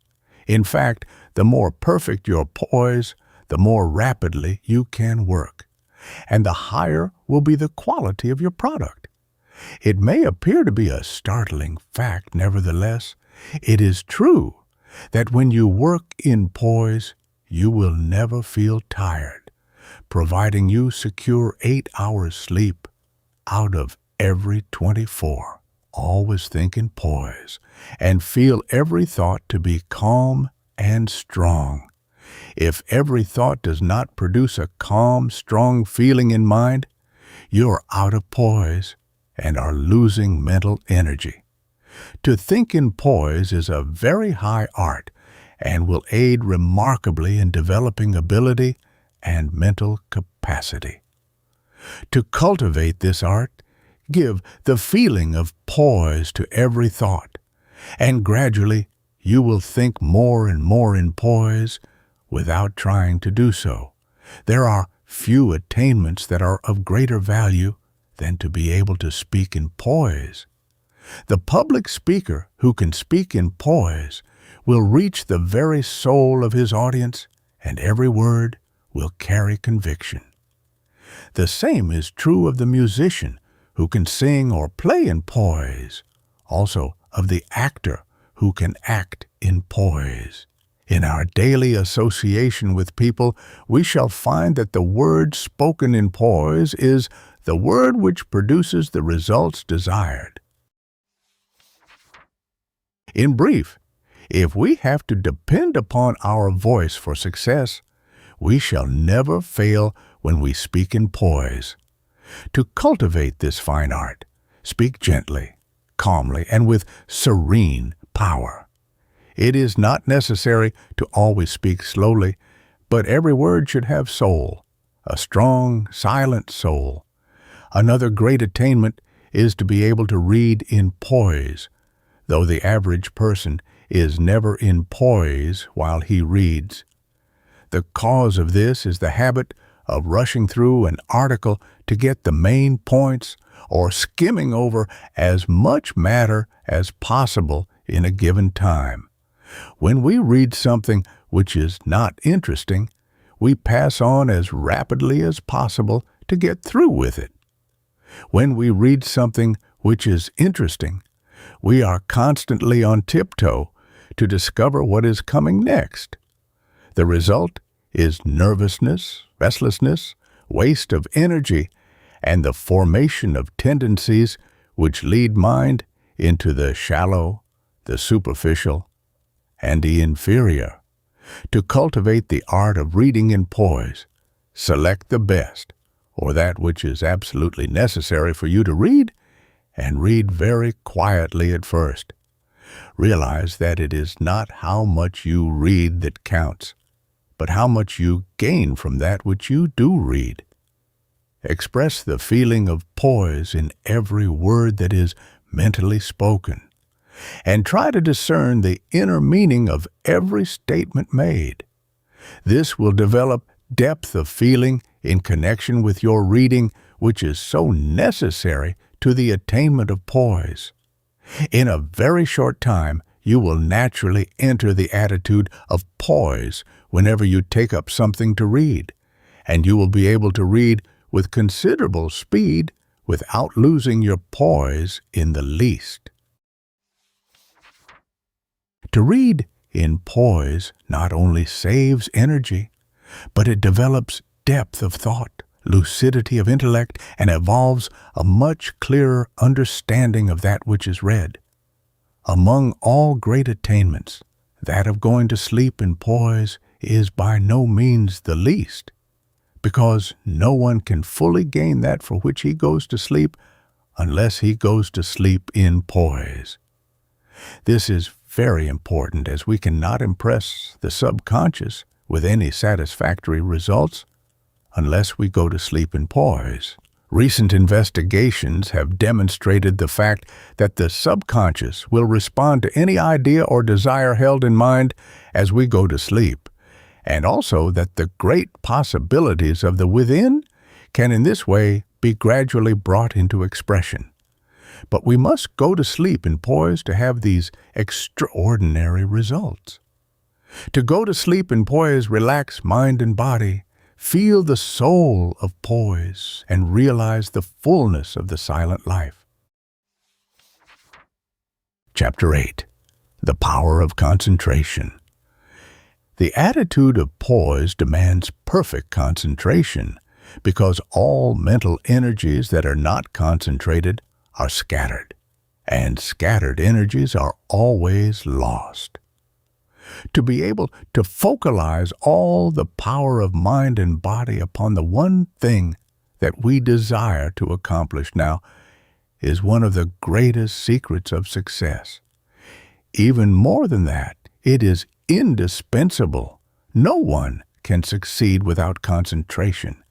In fact, the more perfect your poise, the more rapidly you can work, and the higher will be the quality of your product. It may appear to be a startling fact, nevertheless, it is true that when you work in poise, you will never feel tired, providing you secure 8 hours sleep out of every 24. Always think in poise and feel every thought to be calm and strong. If every thought does not produce a calm, strong feeling in mind, you're out of poise and are losing mental energy. To think in poise is a very high art and will aid remarkably in developing ability and mental capacity. To cultivate this art, give the feeling of poise to every thought, and gradually you will think more and more in poise without trying to do so. There are few attainments that are of greater value than to be able to speak in poise. The public speaker who can speak in poise will reach the very soul of his audience, and every word will carry conviction. The same is true of the musician who can sing or play in poise, also of the actor who can act in poise. In our daily association with people, we shall find that the word spoken in poise is the word which produces the results desired. In brief, if we have to depend upon our voice for success, we shall never fail when we speak in poise. To cultivate this fine art, speak gently, calmly, and with serene power. It is not necessary to always speak slowly, but every word should have soul, a strong, silent soul. Another great attainment is to be able to read in poise, though the average person is never in poise while he reads. The cause of this is the habit of rushing through an article to get the main points or skimming over as much matter as possible in a given time. When we read something which is not interesting, we pass on as rapidly as possible to get through with it. When we read something which is interesting, we are constantly on tiptoe to discover what is coming next. The result is nervousness, restlessness, waste of energy, and the formation of tendencies which lead mind into the shallow, the superficial, and the inferior. To cultivate the art of reading in poise, select the best, or that which is absolutely necessary for you to read, and read very quietly at first. Realize that it is not how much you read that counts, but how much you gain from that which you do read. Express the feeling of poise in every word that is mentally spoken, and try to discern the inner meaning of every statement made. This will develop depth of feeling in connection with your reading, which is so necessary to the attainment of poise. In a very short time, you will naturally enter the attitude of poise whenever you take up something to read, and you will be able to read with considerable speed without losing your poise in the least. To read in poise not only saves energy, but it develops depth of thought, lucidity of intellect, and evolves a much clearer understanding of that which is read. Among all great attainments, that of going to sleep in poise is by no means the least, because no one can fully gain that for which he goes to sleep unless he goes to sleep in poise. This is very important, as we cannot impress the subconscious with any satisfactory results unless we go to sleep in poise. Recent investigations have demonstrated the fact that the subconscious will respond to any idea or desire held in mind as we go to sleep, and also that the great possibilities of the within can in this way be gradually brought into expression. But we must go to sleep in poise to have these extraordinary results. To go to sleep in poise, relax mind and body, feel the soul of poise, and realize the fullness of the silent life. Chapter 8. The Power of Concentration. The attitude of poise demands perfect concentration because all mental energies that are not concentrated are scattered, and scattered energies are always lost. To be able to focalize all the power of mind and body upon the one thing that we desire to accomplish now is one of the greatest secrets of success. Even more than that, it is indispensable. No one can succeed without concentration.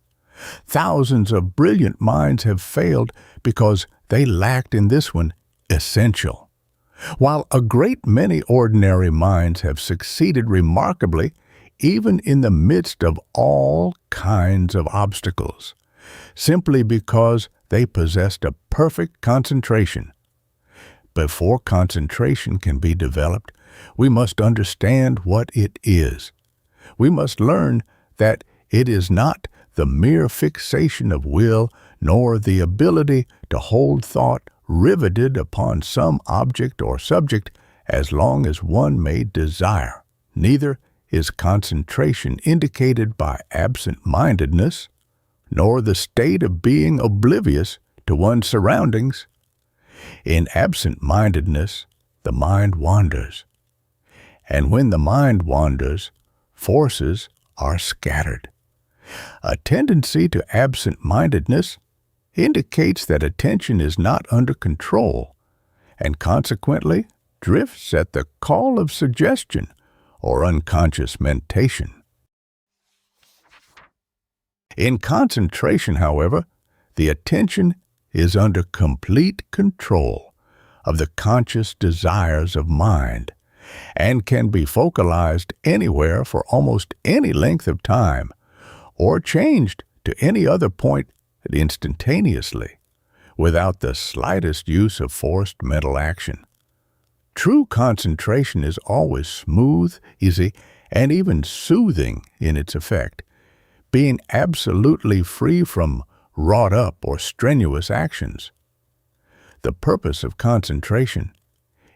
Thousands of brilliant minds have failed because they lacked in this one essential. While a great many ordinary minds have succeeded remarkably, even in the midst of all kinds of obstacles, simply because they possessed a perfect concentration. Before concentration can be developed, we must understand what it is. We must learn that it is not the mere fixation of will, nor the ability to hold thought riveted upon some object or subject as long as one may desire. Neither is concentration indicated by absent-mindedness, nor the state of being oblivious to one's surroundings. In absent-mindedness, the mind wanders. And when the mind wanders, forces are scattered. A tendency to absent-mindedness indicates that attention is not under control, and consequently drifts at the call of suggestion or unconscious mentation. In concentration, however, the attention is under complete control of the conscious desires of mind and can be focalized anywhere for almost any length of time or changed to any other point instantaneously without the slightest use of forced mental action. True concentration is always smooth, easy, and even soothing in its effect, being absolutely free from wrought-up or strenuous actions. The purpose of concentration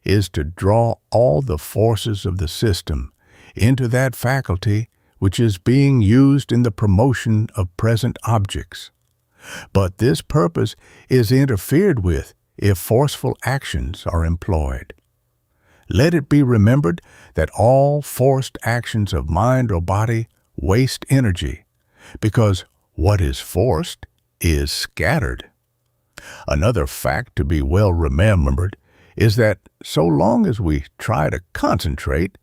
is to draw all the forces of the system into that faculty which is being used in the promotion of present objects. But this purpose is interfered with if forceful actions are employed. Let it be remembered that all forced actions of mind or body waste energy, because what is forced is scattered. Another fact to be well remembered is that so long as we try to concentrate,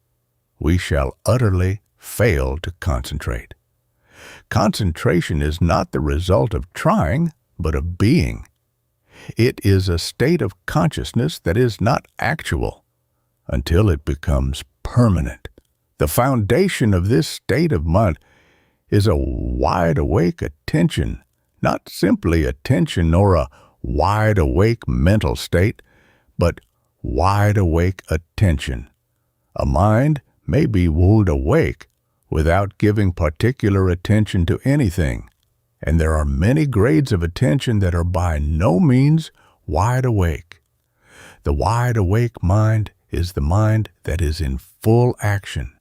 we shall utterly fail to concentrate. Concentration is not the result of trying, but of being. It is a state of consciousness that is not actual until it becomes permanent. The foundation of this state of mind is a wide-awake attention, not simply attention or a wide-awake mental state, but wide-awake attention. A mind may be wooed awake without giving particular attention to anything, and there are many grades of attention that are by no means wide awake. The wide awake mind is the mind that is in full action,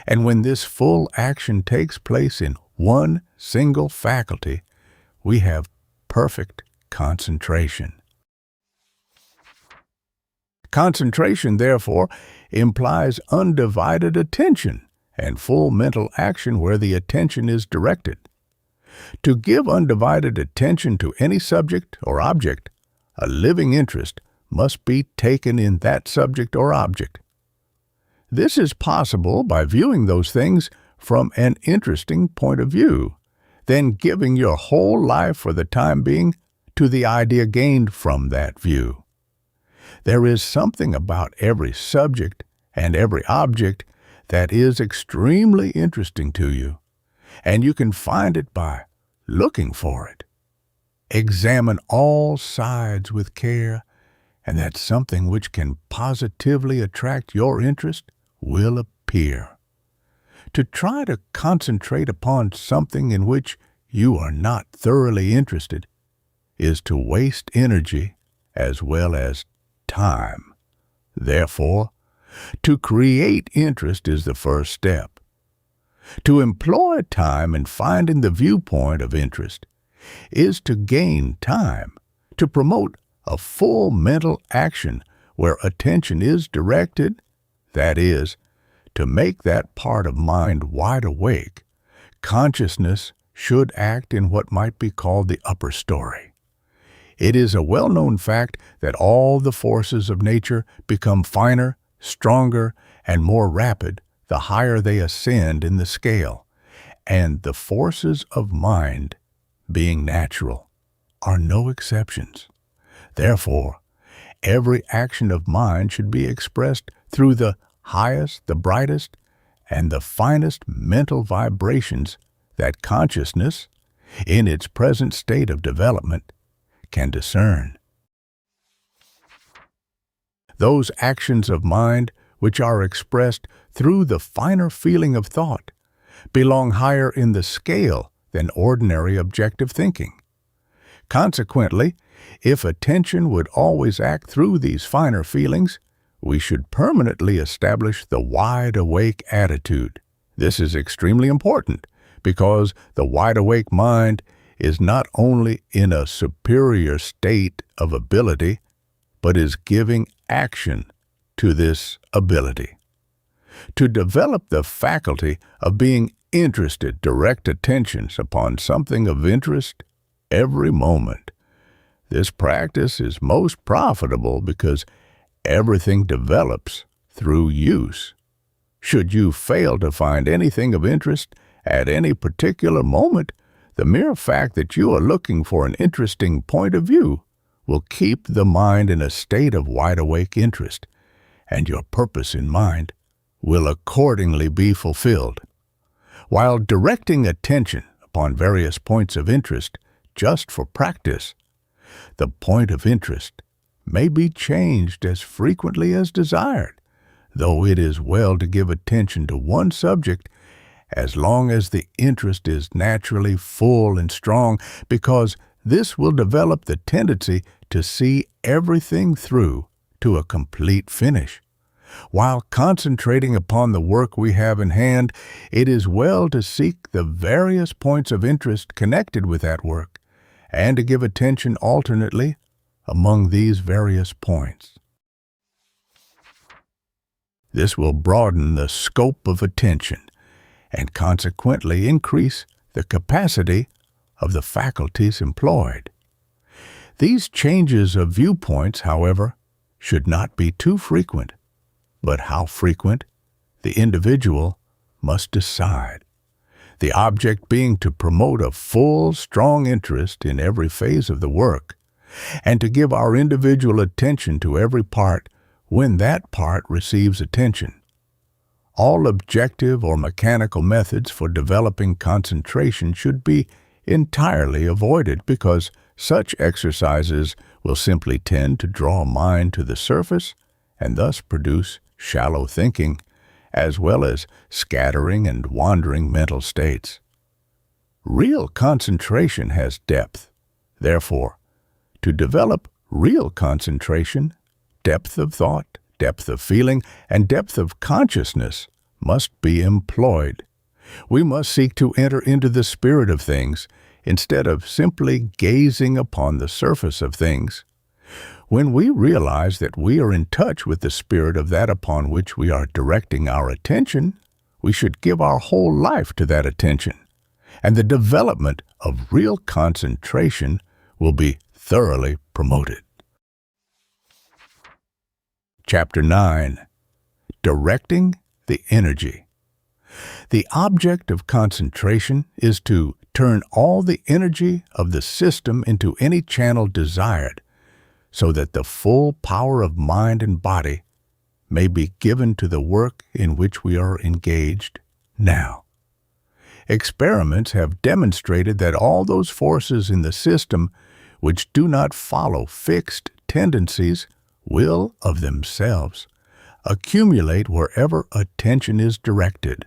and when this full action takes place in one single faculty, we have perfect concentration. Concentration, therefore, implies undivided attention and full mental action where the attention is directed. To give undivided attention to any subject or object, a living interest must be taken in that subject or object. This is possible by viewing those things from an interesting point of view, then giving your whole life for the time being to the idea gained from that view. There is something about every subject and every object that is extremely interesting to you, and you can find it by looking for it. Examine all sides with care, and that something which can positively attract your interest will appear. To try to concentrate upon something in which you are not thoroughly interested is to waste energy as well as time. Therefore, to create interest is the first step. To employ time in finding the viewpoint of interest is to gain time, to promote a full mental action where attention is directed, that is, to make that part of mind wide awake. Consciousness should act in what might be called the upper story. It is a well-known fact that all the forces of nature become finer, stronger, and more rapid the higher they ascend in the scale, and the forces of mind, being natural, are no exceptions. Therefore, every action of mind should be expressed through the highest, the brightest, and the finest mental vibrations that consciousness, in its present state of development, can discern. Those actions of mind which are expressed through the finer feeling of thought belong higher in the scale than ordinary objective thinking. Consequently, if attention would always act through these finer feelings, we should permanently establish the wide-awake attitude. This is extremely important because the wide-awake mind is not only in a superior state of ability, but is giving action to this ability. To develop the faculty of being interested, direct attentions upon something of interest every moment. This practice is most profitable because everything develops through use. Should you fail to find anything of interest at any particular moment, the mere fact that you are looking for an interesting point of view will keep the mind in a state of wide-awake interest, and your purpose in mind will accordingly be fulfilled. While directing attention upon various points of interest just for practice, the point of interest may be changed as frequently as desired, though it is well to give attention to one subject as long as the interest is naturally full and strong, because this will develop the tendency to see everything through to a complete finish. While concentrating upon the work we have in hand, it is well to seek the various points of interest connected with that work, and to give attention alternately among these various points. This will broaden the scope of attention and consequently increase the capacity of the faculties employed. These changes of viewpoints, however, should not be too frequent, but how frequent, the individual must decide. The object being to promote a full, strong interest in every phase of the work, and to give our individual attention to every part when that part receives attention. All objective or mechanical methods for developing concentration should be entirely avoided because such exercises will simply tend to draw mind to the surface and thus produce shallow thinking, as well as scattering and wandering mental states. Real concentration has depth. Therefore, to develop real concentration, depth of thought, depth of feeling, and depth of consciousness must be employed. We must seek to enter into the spirit of things instead of simply gazing upon the surface of things. When we realize that we are in touch with the spirit of that upon which we are directing our attention, we should give our whole life to that attention, and the development of real concentration will be thoroughly promoted. Chapter 9. Directing the energy. The object of concentration is to turn all the energy of the system into any channel desired, so that the full power of mind and body may be given to the work in which we are engaged now. Experiments have demonstrated that all those forces in the system which do not follow fixed tendencies will, of themselves, accumulate wherever attention is directed.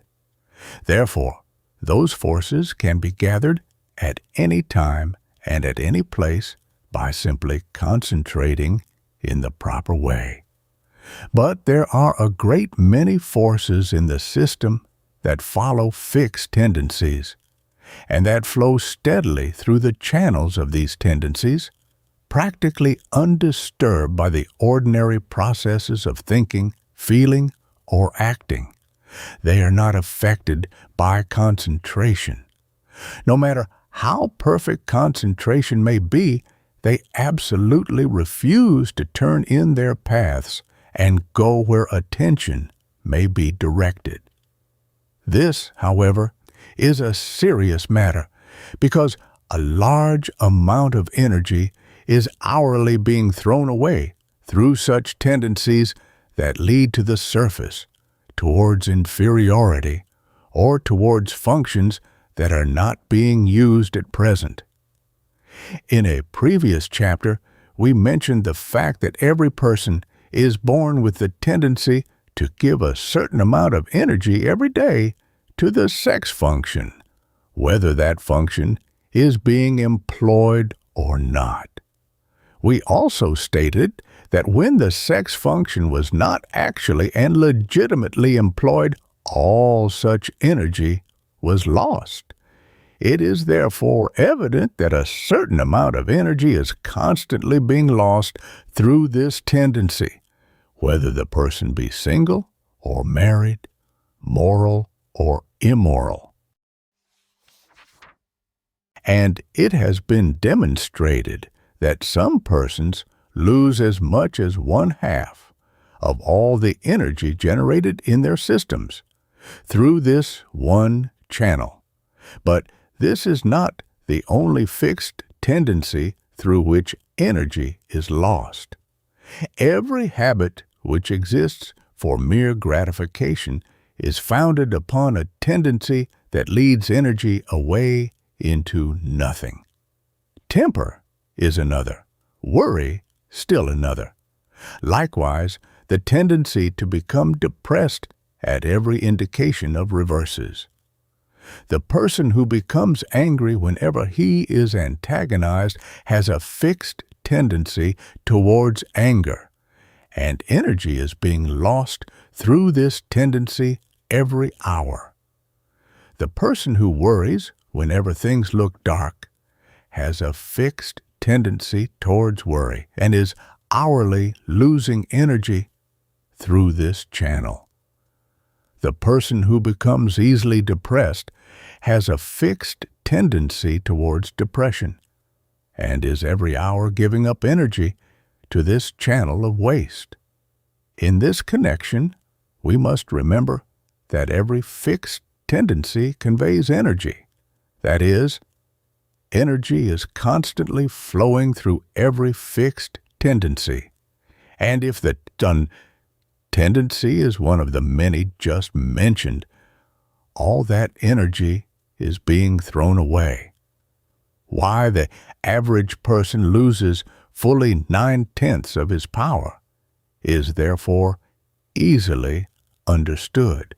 Therefore, those forces can be gathered at any time and at any place by simply concentrating in the proper way. But there are a great many forces in the system that follow fixed tendencies, and that flow steadily through the channels of these tendencies, practically undisturbed by the ordinary processes of thinking, feeling, or acting. They are not affected by concentration. No matter how perfect concentration may be, they absolutely refuse to turn in their paths and go where attention may be directed. This, however, is a serious matter, because a large amount of energy is hourly being thrown away through such tendencies that lead to the surface, towards inferiority, or towards functions that are not being used at present. In a previous chapter, we mentioned the fact that every person is born with the tendency to give a certain amount of energy every day to the sex function, whether that function is being employed or not. We also stated that when the sex function was not actually and legitimately employed, all such energy was lost. It is therefore evident that a certain amount of energy is constantly being lost through this tendency, whether the person be single or married, moral or immoral. And it has been demonstrated that some persons lose as much as 1/2 of all the energy generated in their systems through this one channel. But this is not the only fixed tendency through which energy is lost. Every habit which exists for mere gratification is founded upon a tendency that leads energy away into nothing. Temper is another, worry still another. Likewise, the tendency to become depressed at every indication of reverses. The person who becomes angry whenever he is antagonized has a fixed tendency towards anger, and energy is being lost through this tendency every hour. The person who worries whenever things look dark has a fixed tendency towards worry and is hourly losing energy through this channel. The person who becomes easily depressed has a fixed tendency towards depression and is every hour giving up energy to this channel of waste. In this connection, we must remember that every fixed tendency conveys energy. That is, energy is constantly flowing through every fixed tendency. And if the tendency is one of the many just mentioned, all that energy is being thrown away. Why the average person loses fully 9/10 of his power is therefore easily understood.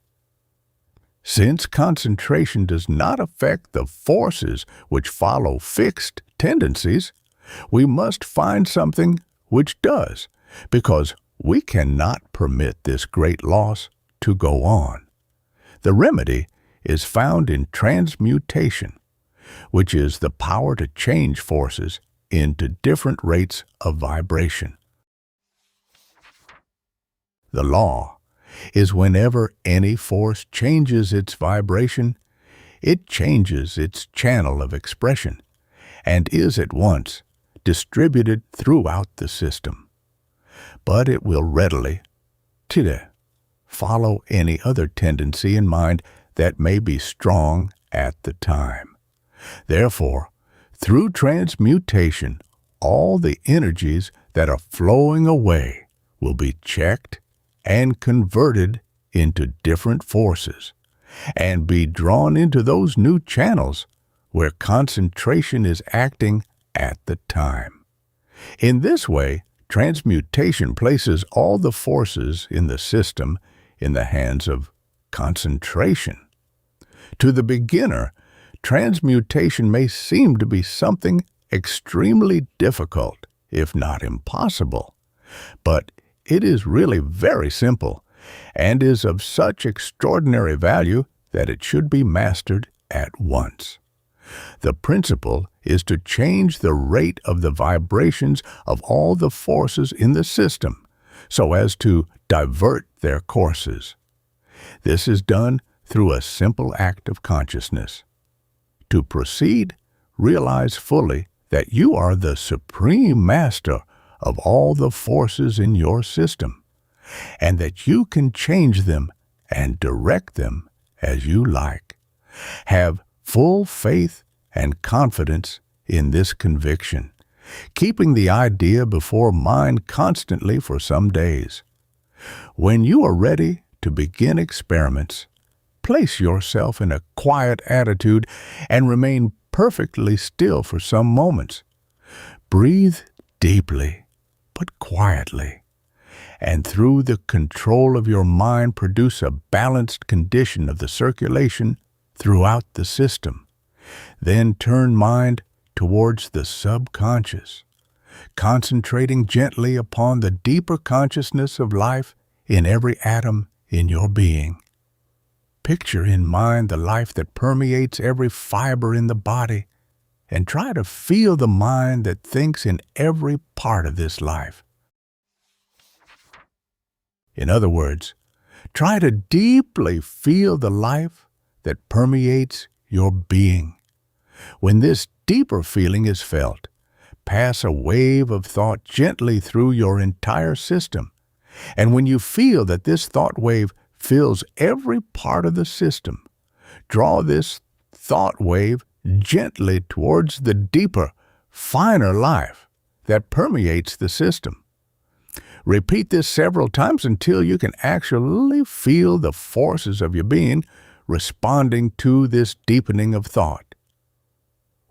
Since concentration does not affect the forces which follow fixed tendencies, we must find something which does, because we cannot permit this great loss to go on. The remedy is found in transmutation, which is the power to change forces into different rates of vibration. The law is whenever any force changes its vibration, it changes its channel of expression and is at once distributed throughout the system. But it will readily follow any other tendency in mind that may be strong at the time. Therefore, through transmutation, all the energies that are flowing away will be checked and converted into different forces, and be drawn into those new channels where concentration is acting at the time. In this way, transmutation places all the forces in the system in the hands of concentration. To the beginner, transmutation may seem to be something extremely difficult, if not impossible, but it is really very simple and is of such extraordinary value that it should be mastered at once. The principle is to change the rate of the vibrations of all the forces in the system so as to divert their courses. This is done through a simple act of consciousness. To proceed, realize fully that you are the supreme master of all the forces in your system, and that you can change them and direct them as you like. Have full faith and confidence in this conviction, keeping the idea before mind constantly for some days. When you are ready to begin experiments, place yourself in a quiet attitude and remain perfectly still for some moments. Breathe deeply, but quietly, and through the control of your mind produce a balanced condition of the circulation throughout the system. Then turn mind towards the subconscious, concentrating gently upon the deeper consciousness of life in every atom in your being. Picture in mind the life that permeates every fiber in the body, and try to feel the mind that thinks in every part of this life. In other words, try to deeply feel the life that permeates your being. When this deeper feeling is felt, pass a wave of thought gently through your entire system. And when you feel that this thought wave fills every part of the system, draw this thought wave gently towards the deeper, finer life that permeates the system. Repeat this several times until you can actually feel the forces of your being responding to this deepening of thought.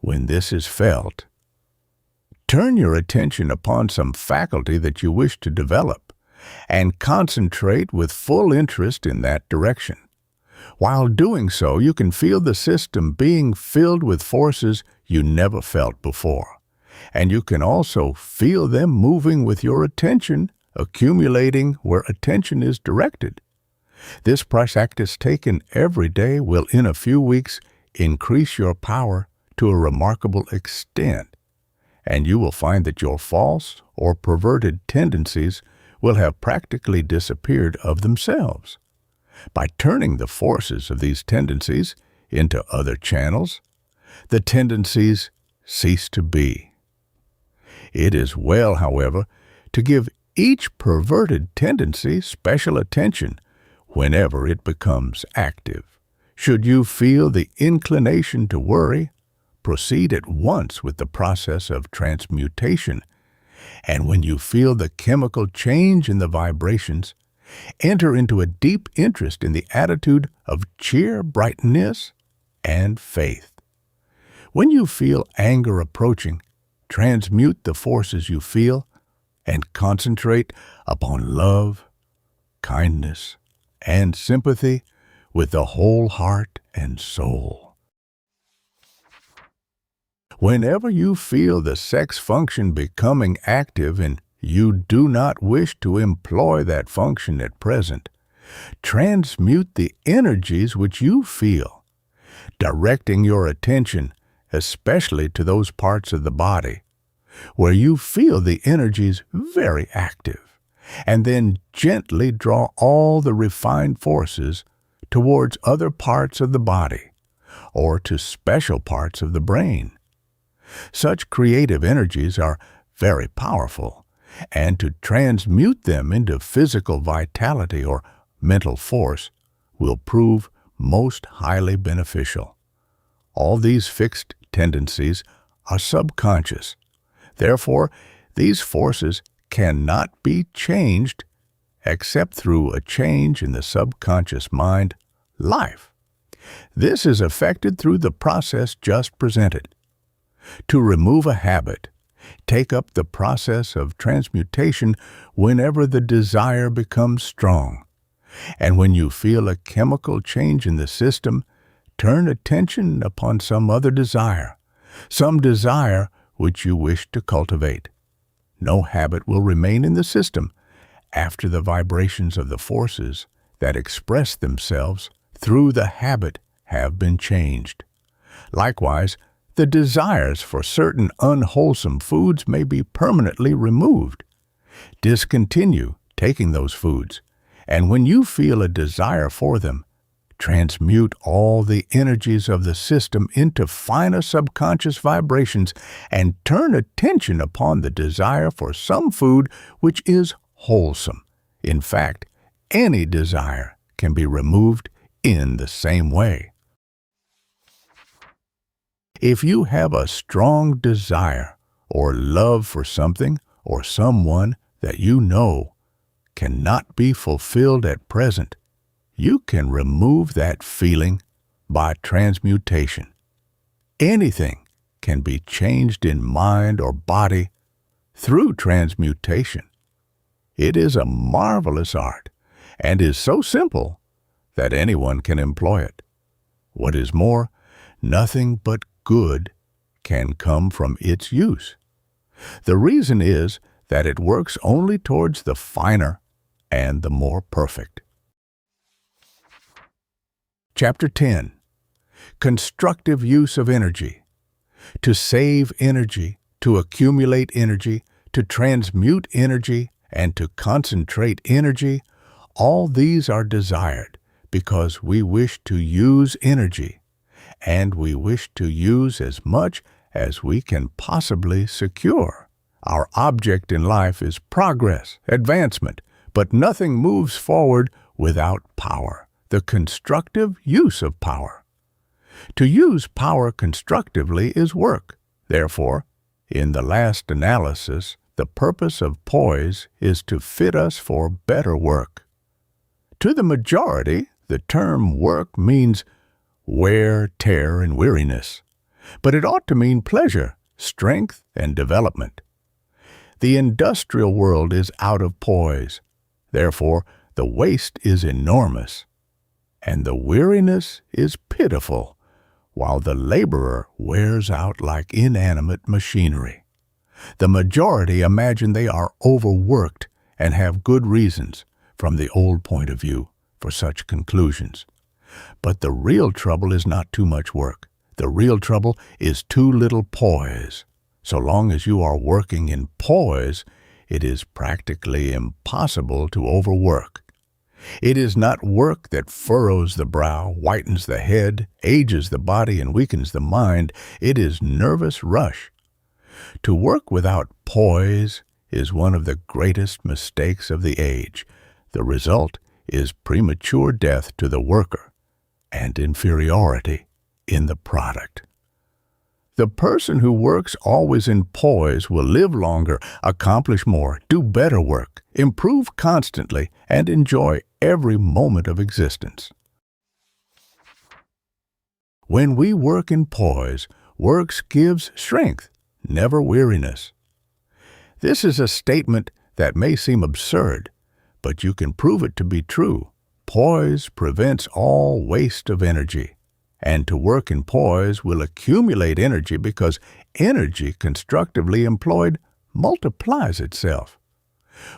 When this is felt, turn your attention upon some faculty that you wish to develop and concentrate with full interest in that direction. While doing so, you can feel the system being filled with forces you never felt before, and you can also feel them moving with your attention, accumulating where attention is directed. This practice taken every day will in a few weeks increase your power to a remarkable extent, and you will find that your false or perverted tendencies will have practically disappeared of themselves. By turning the forces of these tendencies into other channels, the tendencies cease to be. It is well, however, to give each perverted tendency special attention whenever it becomes active. Should you feel the inclination to worry, proceed at once with the process of transmutation, and when you feel the chemical change in the vibrations, enter into a deep interest in the attitude of cheer, brightness, and faith. When you feel anger approaching, transmute the forces you feel and concentrate upon love, kindness, and sympathy with the whole heart and soul. Whenever you feel the sex function becoming active and you do not wish to employ that function at present, transmute the energies which you feel, directing your attention especially to those parts of the body where you feel the energies very active, and then gently draw all the refined forces towards other parts of the body or to special parts of the brain. Such creative energies are very powerful, and to transmute them into physical vitality or mental force will prove most highly beneficial. All these fixed tendencies are subconscious. Therefore, these forces cannot be changed except through a change in the subconscious mind life. This is effected through the process just presented. To remove a habit, take up the process of transmutation whenever the desire becomes strong. And when you feel a chemical change in the system, turn attention upon some other desire, some desire which you wish to cultivate. No habit will remain in the system after the vibrations of the forces that express themselves through the habit have been changed. Likewise, the desires for certain unwholesome foods may be permanently removed. Discontinue taking those foods, and when you feel a desire for them, transmute all the energies of the system into finer subconscious vibrations and turn attention upon the desire for some food which is wholesome. In fact, any desire can be removed in the same way. If you have a strong desire or love for something or someone that you know cannot be fulfilled at present, you can remove that feeling by transmutation. Anything can be changed in mind or body through transmutation. It is a marvelous art and is so simple that anyone can employ it. What is more, nothing but good can come from its use. The reason is that it works only towards the finer and the more perfect. Chapter 10. Constructive use of energy. To save energy, to accumulate energy, to transmute energy, and to concentrate energy, all these are desired because we wish to use energy, and we wish to use as much as we can possibly secure. Our object in life is progress, advancement, but nothing moves forward without power, the constructive use of power. To use power constructively is work. Therefore, in the last analysis, the purpose of poise is to fit us for better work. To the majority, the term work means wear, tear, and weariness, but it ought to mean pleasure, strength, and development. The industrial world is out of poise. Therefore, the waste is enormous, and the weariness is pitiful, while the laborer wears out like inanimate machinery. The majority imagine they are overworked and have good reasons, from the old point of view, for such conclusions. But the real trouble is not too much work. The real trouble is too little poise. So long as you are working in poise, it is practically impossible to overwork. It is not work that furrows the brow, whitens the head, ages the body, and weakens the mind. It is nervous rush. To work without poise is one of the greatest mistakes of the age. The result is premature death to the worker and inferiority in the product. The person who works always in poise will live longer, accomplish more, do better work, improve constantly, and enjoy every moment of existence. When we work in poise, works gives strength, never weariness. This is a statement that may seem absurd, but you can prove it to be true. Poise prevents all waste of energy, and to work in poise will accumulate energy because energy constructively employed multiplies itself.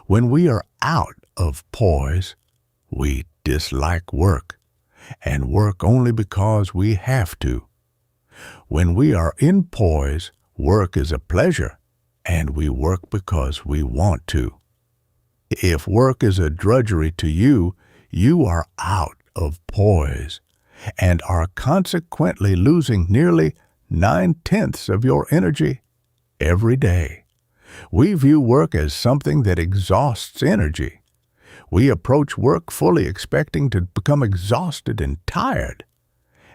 When we are out of poise, we dislike work, and work only because we have to. When we are in poise, work is a pleasure, and we work because we want to. If work is a drudgery to you, you are out of poise and are consequently losing nearly 9/10 of your energy every day. We view work as something that exhausts energy. We approach work fully expecting to become exhausted and tired,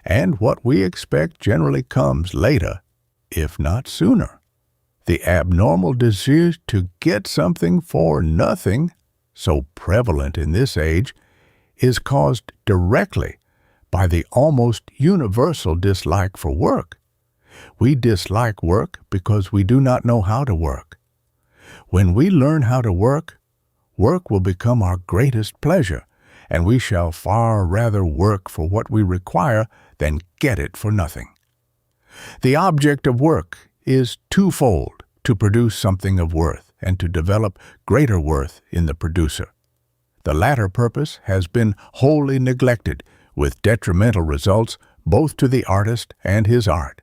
and what we expect generally comes later, if not sooner. The abnormal desire to get something for nothing, so prevalent in this age, is caused directly by the almost universal dislike for work. We dislike work because we do not know how to work. When we learn how to work, work will become our greatest pleasure, and we shall far rather work for what we require than get it for nothing. The object of work is twofold: to produce something of worth and to develop greater worth in the producer. The latter purpose has been wholly neglected, with detrimental results both to the artist and his art.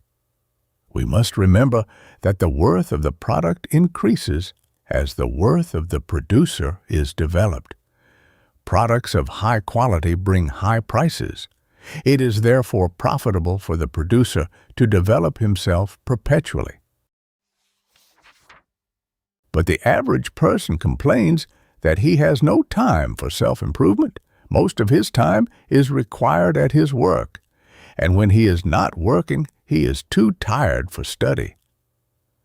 We must remember that the worth of the product increases as the worth of the producer is developed. Products of high quality bring high prices. It is therefore profitable for the producer to develop himself perpetually. But the average person complains that he has no time for self-improvement. Most of his time is required at his work, and when he is not working, he is too tired for study.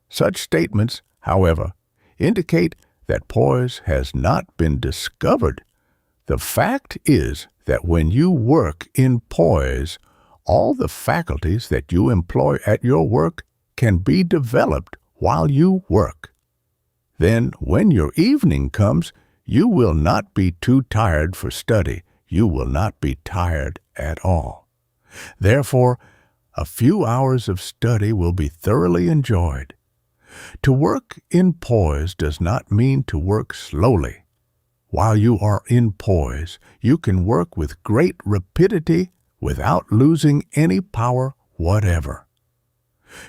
Such statements, however, indicate that poise has not been discovered. The fact is that when you work in poise, all the faculties that you employ at your work can be developed while you work. Then, when your evening comes, you will not be too tired for study. You will not be tired at all. Therefore, a few hours of study will be thoroughly enjoyed. To work in poise does not mean to work slowly. While you are in poise, you can work with great rapidity without losing any power whatever.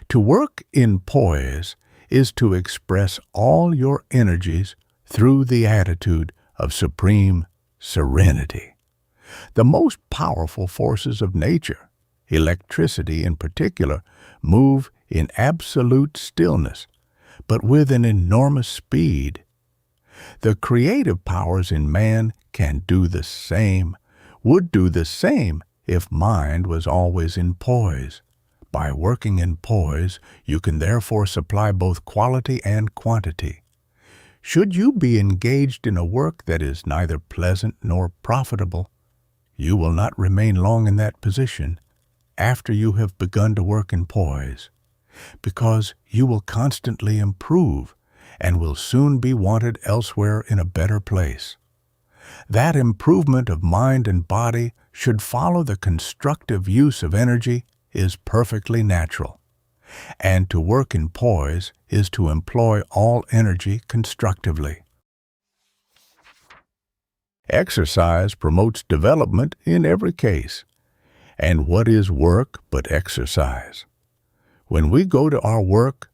To work in poise is to express all your energies through the attitude of supreme serenity. The most powerful forces of nature, electricity in particular, move in absolute stillness, but with an enormous speed. The creative powers in man can do the same, would do the same if mind was always in poise. By working in poise, you can therefore supply both quality and quantity. Should you be engaged in a work that is neither pleasant nor profitable, you will not remain long in that position after you have begun to work in poise, because you will constantly improve and will soon be wanted elsewhere in a better place. That improvement of mind and body should follow the constructive use of energy is perfectly natural, and to work in poise is to employ all energy constructively. Exercise promotes development in every case. And what is work but exercise? When we go to our work,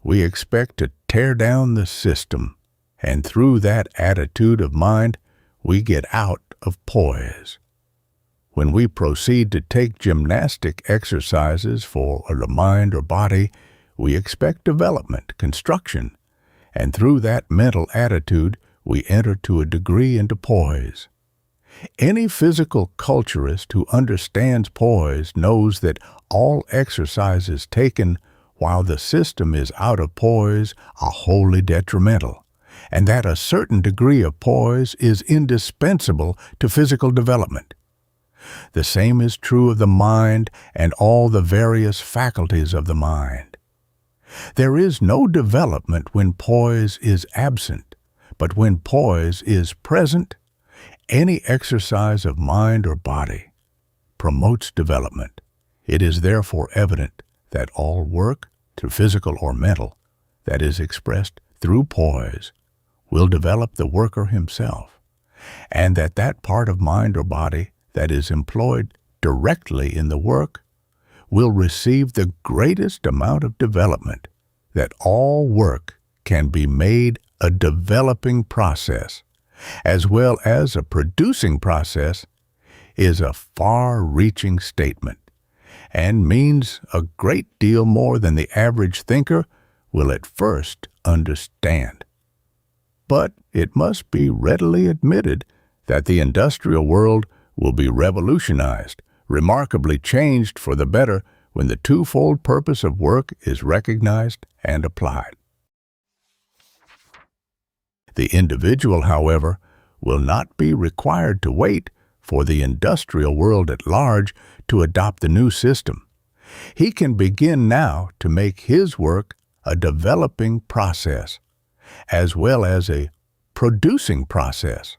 we expect to tear down the system, and through that attitude of mind, we get out of poise. When we proceed to take gymnastic exercises for the mind or body, we expect development, construction, and through that mental attitude, we enter to a degree into poise. Any physical culturist who understands poise knows that all exercises taken while the system is out of poise are wholly detrimental, and that a certain degree of poise is indispensable to physical development. The same is true of the mind and all the various faculties of the mind. There is no development when poise is absent, but when poise is present, any exercise of mind or body promotes development. It is therefore evident that all work, through physical or mental, that is expressed through poise, will develop the worker himself, and that part of mind or body that is employed directly in the work will receive the greatest amount of development. That all work can be made a developing process, as well as a producing process, is a far-reaching statement, and means a great deal more than the average thinker will at first understand. But it must be readily admitted that the industrial world will be revolutionized, remarkably changed for the better when the twofold purpose of work is recognized and applied. The individual, however, will not be required to wait for the industrial world at large to adopt the new system. He can begin now to make his work a developing process, as well as a producing process,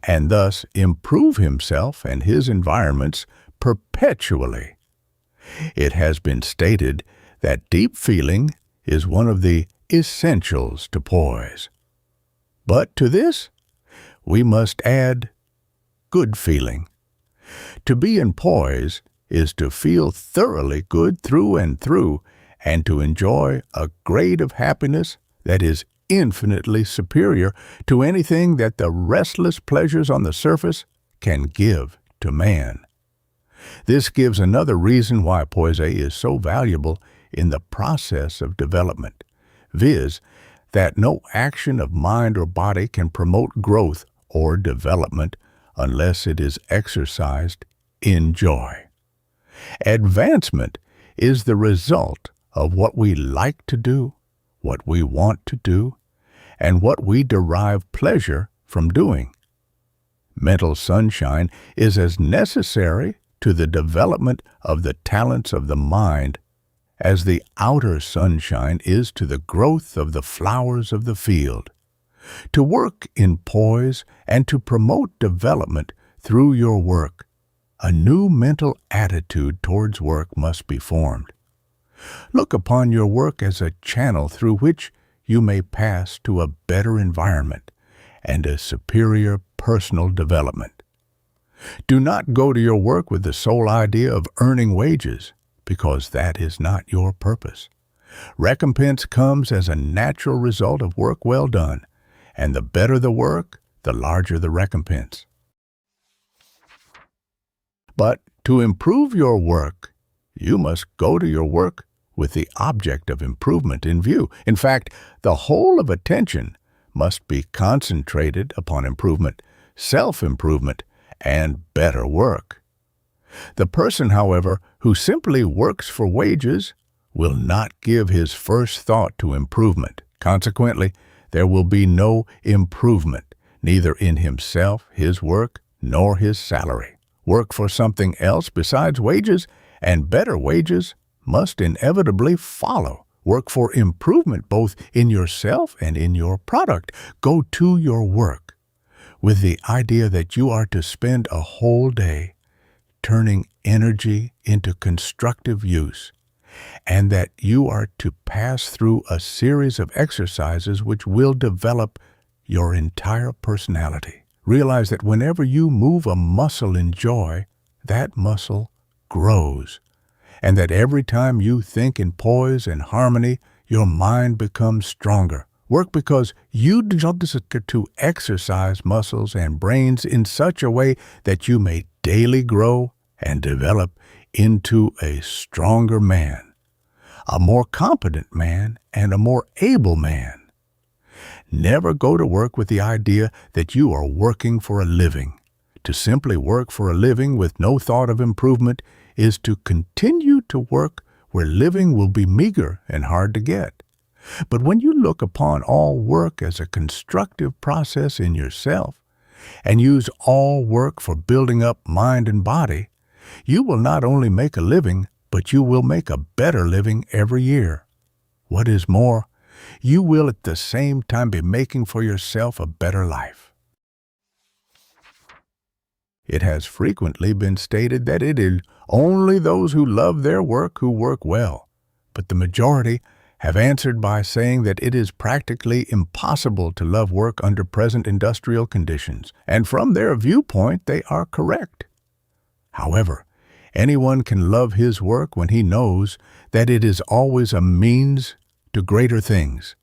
and thus improve himself and his environments perpetually. It has been stated that deep feeling is one of the essentials to poise. But to this, we must add good feeling. To be in poise is to feel thoroughly good through and through, and to enjoy a grade of happiness that is infinitely superior to anything that the restless pleasures on the surface can give to man. This gives another reason why poise is so valuable in the process of development, viz., that no action of mind or body can promote growth or development unless it is exercised in joy. Advancement is the result of what we like to do, what we want to do, and what we derive pleasure from doing. Mental sunshine is as necessary to the development of the talents of the mind as the outer sunshine is to the growth of the flowers of the field. To work in poise and to promote development through your work, a new mental attitude towards work must be formed. Look upon your work as a channel through which you may pass to a better environment and a superior personal development. Do not go to your work with the sole idea of earning wages, because that is not your purpose. Recompense comes as a natural result of work well done, and the better the work, the larger the recompense. But to improve your work, you must go to your work with the object of improvement in view. In fact, the whole of attention must be concentrated upon improvement, self-improvement, and better work. The person, however, who simply works for wages will not give his first thought to improvement. Consequently, there will be no improvement, neither in himself, his work, nor his salary. Work for something else besides wages, and better wages must inevitably follow. Work for improvement both in yourself and in your product. Go to your work with the idea that you are to spend a whole day turning energy into constructive use, and that you are to pass through a series of exercises which will develop your entire personality. Realize that whenever you move a muscle in joy, that muscle grows, and that every time you think in poise and harmony, your mind becomes stronger. Work because you desire to exercise muscles and brains in such a way that you may daily grow and develop into a stronger man, a more competent man, and a more able man. Never go to work with the idea that you are working for a living. To simply work for a living with no thought of improvement is to continue to work where living will be meager and hard to get. But when you look upon all work as a constructive process in yourself, and use all work for building up mind and body, you will not only make a living, but you will make a better living every year. What is more, you will at the same time be making for yourself a better life. It has frequently been stated that it is only those who love their work who work well, but the majority have answered by saying that it is practically impossible to love work under present industrial conditions, and from their viewpoint they are correct. However, anyone can love his work when he knows that it is always a means to greater things,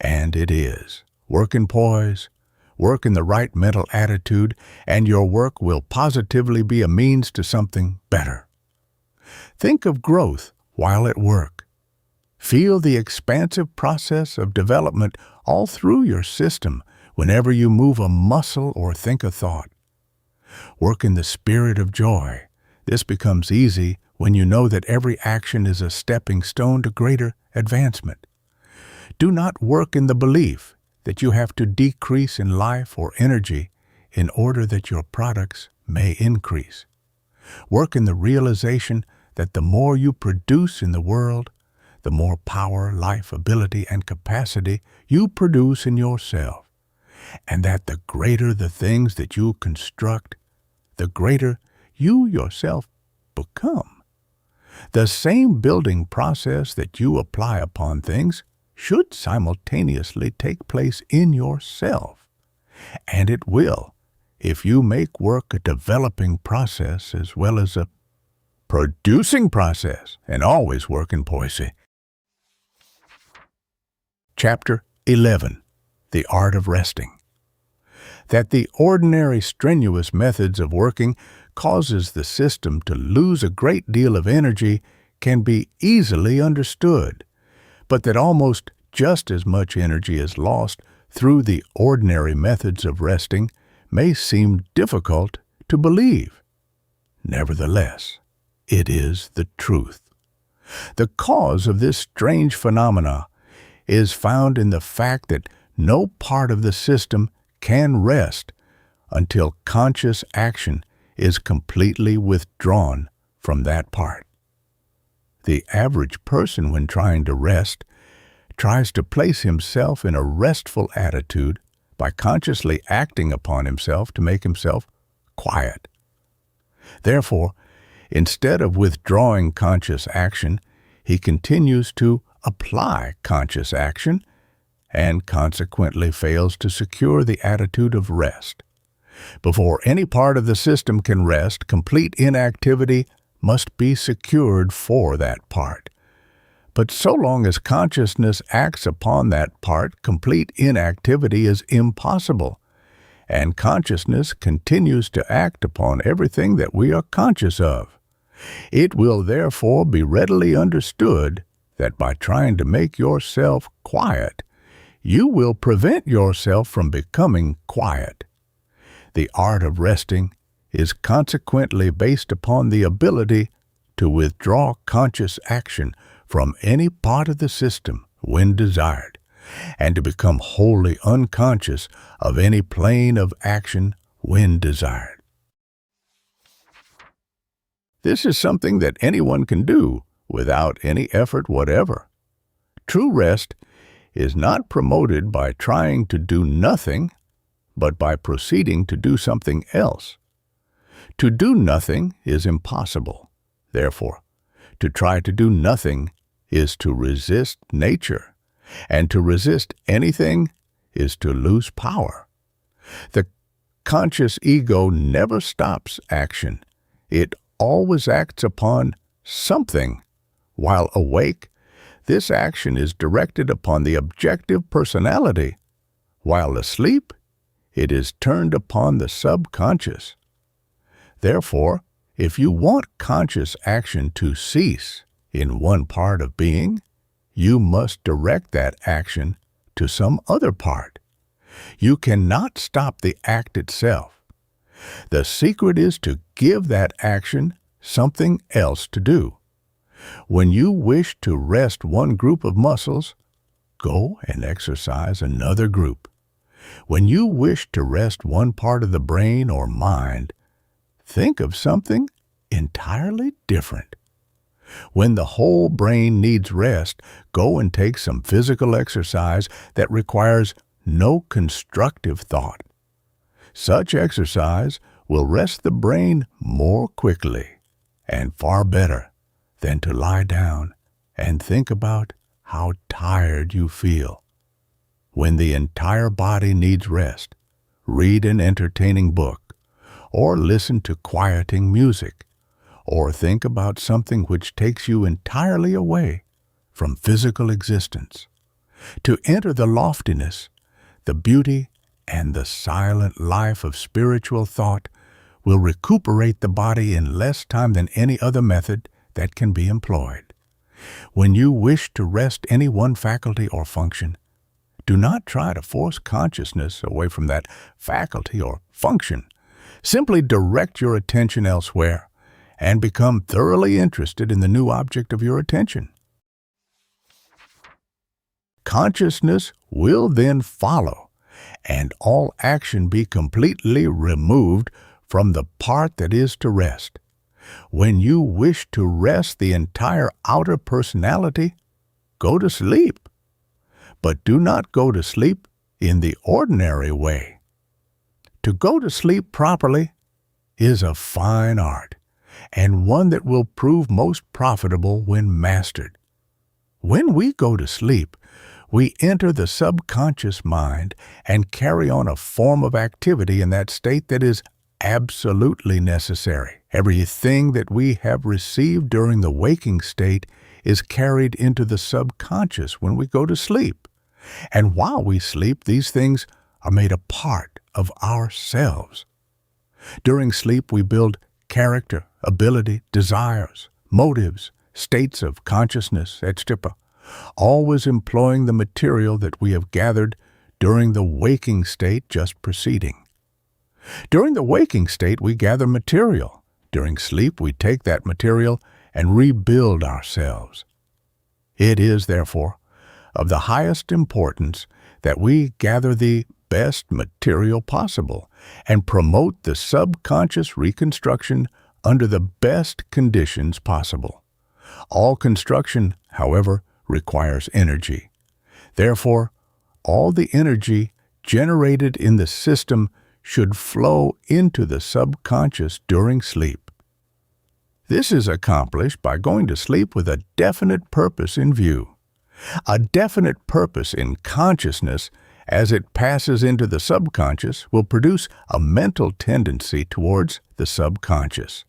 and it is. Work in poise, work in the right mental attitude, and your work will positively be a means to something better. Think of growth while at work. Feel the expansive process of development all through your system whenever you move a muscle or think a thought. Work in the spirit of joy. This becomes easy when you know that every action is a stepping stone to greater advancement. Do not work in the belief that you have to decrease in life or energy in order that your products may increase. Work in the realization that the more you produce in the world, the more power, life, ability, and capacity you produce in yourself, and that the greater the things that you construct, the greater you yourself become. The same building process that you apply upon things should simultaneously take place in yourself, and it will if you make work a developing process as well as a producing process, and always work in Poise. Chapter 11. The Art of Resting. That the ordinary strenuous methods of working causes the system to lose a great deal of energy can be easily understood, but that almost just as much energy is lost through the ordinary methods of resting may seem difficult to believe. Nevertheless, it is the truth. The cause of this strange phenomena is found in the fact that no part of the system can rest until conscious action is completely withdrawn from that part. The average person, when trying to rest, tries to place himself in a restful attitude by consciously acting upon himself to make himself quiet. Therefore, instead of withdrawing conscious action, he continues to apply conscious action and consequently fails to secure the attitude of rest. Before any part of the system can rest, complete inactivity must be secured for that part. But so long as consciousness acts upon that part, complete inactivity is impossible, and consciousness continues to act upon everything that we are conscious of. It will therefore be readily understood that by trying to make yourself quiet, you will prevent yourself from becoming quiet. The art of resting is consequently based upon the ability to withdraw conscious action from any part of the system when desired, and to become wholly unconscious of any plane of action when desired. This is something that anyone can do without any effort whatever. True rest is not promoted by trying to do nothing, but by proceeding to do something else. To do nothing is impossible. Therefore, to try to do nothing is to resist nature, and to resist anything is to lose power. The conscious ego never stops action. It always acts upon something. While awake, this action is directed upon the objective personality. While asleep, it is turned upon the subconscious. Therefore, if you want conscious action to cease in one part of being, you must direct that action to some other part. You cannot stop the act itself. The secret is to give that action something else to do. When you wish to rest one group of muscles, go and exercise another group. When you wish to rest one part of the brain or mind, think of something entirely different. When the whole brain needs rest, go and take some physical exercise that requires no constructive thought. Such exercise will rest the brain more quickly and far better than to lie down and think about how tired you feel. When the entire body needs rest, read an entertaining book, or listen to quieting music, or think about something which takes you entirely away from physical existence. To enter the loftiness, the beauty, and the silent life of spiritual thought will recuperate the body in less time than any other method that can be employed. When you wish to rest any one faculty or function, Do not try to force consciousness away from that faculty or function. Simply direct your attention elsewhere and become thoroughly interested in the new object of your attention. Consciousness will then follow, and all action be completely removed from the part that is to rest. When you wish to rest the entire outer personality, go to sleep. But do not go to sleep in the ordinary way. To go to sleep properly is a fine art, and one that will prove most profitable when mastered. When we go to sleep, we enter the subconscious mind and carry on a form of activity in that state that is absolutely necessary. Everything that we have received during the waking state is carried into the subconscious when we go to sleep. And while we sleep, these things are made a part of ourselves. During sleep, we build character, ability, desires, motives, states of consciousness, etc., always employing the material that we have gathered during the waking state just preceding. During the waking state, we gather material. During sleep, we take that material and rebuild ourselves. It is, therefore, of the highest importance that we gather the best material possible and promote the subconscious reconstruction under the best conditions possible. All construction, however, requires energy. Therefore, all the energy generated in the system should flow into the subconscious during sleep. This is accomplished by going to sleep with a definite purpose in view. A definite purpose in consciousness as it passes into the subconscious will produce a mental tendency towards the subconscious,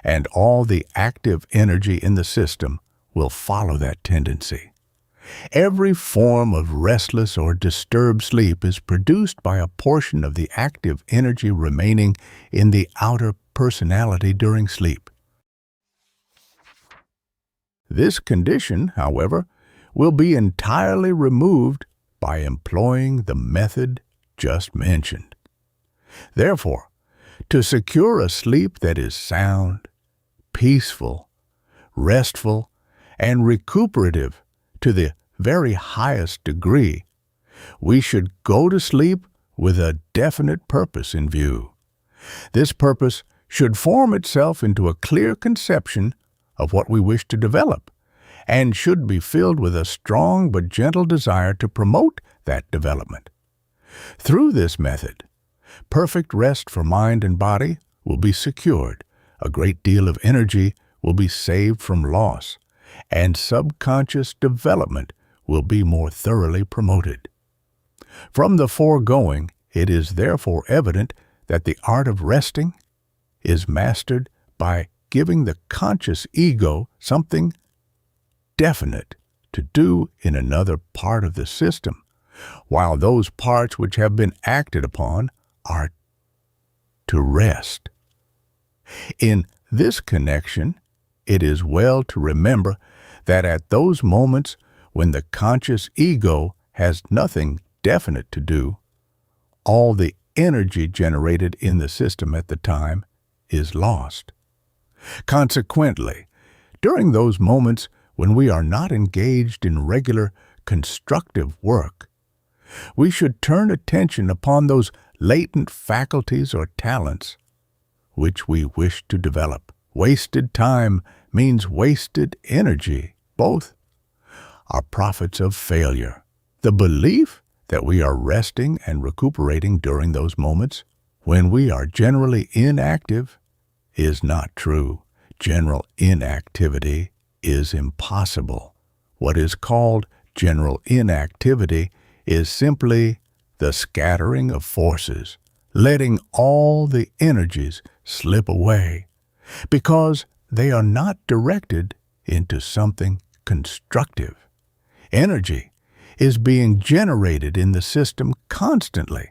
and all the active energy in the system will follow that tendency. Every form of restless or disturbed sleep is produced by a portion of the active energy remaining in the outer personality during sleep. This condition, however, will be entirely removed by employing the method just mentioned. Therefore, to secure a sleep that is sound, peaceful, restful, and recuperative to the very highest degree, we should go to sleep with a definite purpose in view. This purpose should form itself into a clear conception of what we wish to develop, and should be filled with a strong but gentle desire to promote that development. Through this method, perfect rest for mind and body will be secured, a great deal of energy will be saved from loss, and subconscious development will be more thoroughly promoted. From the foregoing, it is therefore evident that the art of resting is mastered by giving the conscious ego something definite to do in another part of the system, while those parts which have been acted upon are to rest. In this connection, it is well to remember that at those moments when the conscious ego has nothing definite to do, all the energy generated in the system at the time is lost. Consequently, during those moments when we are not engaged in regular constructive work, we should turn attention upon those latent faculties or talents which we wish to develop. Wasted time means wasted energy. Both are prophets of failure. The belief that we are resting and recuperating during those moments when we are generally inactive is not true. General inactivity is impossible. What is called general inactivity is simply the scattering of forces, letting all the energies slip away, because they are not directed into something constructive. Energy is being generated in the system constantly,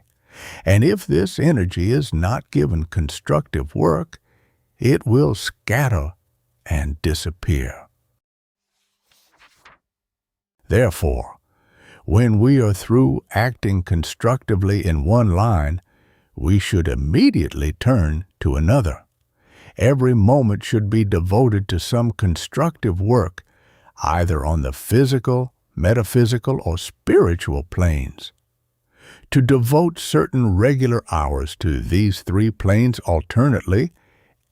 and if this energy is not given constructive work, it will scatter and disappear. Therefore, When we are through acting constructively in one line, we should immediately turn to another. Every moment should be devoted to some constructive work, either on the physical, metaphysical, or spiritual planes. To devote certain regular hours to these three planes alternately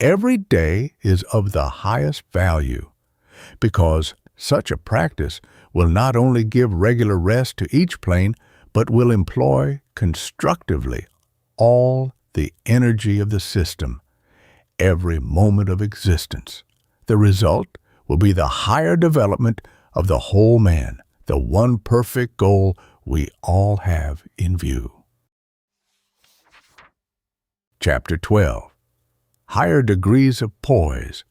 every day is of the highest value, because such a practice will not only give regular rest to each plane, but will employ constructively all the energy of the system, every moment of existence. The result will be the higher development of the whole man, the one perfect goal we all have in view. Chapter 12. Higher Degrees of Poise.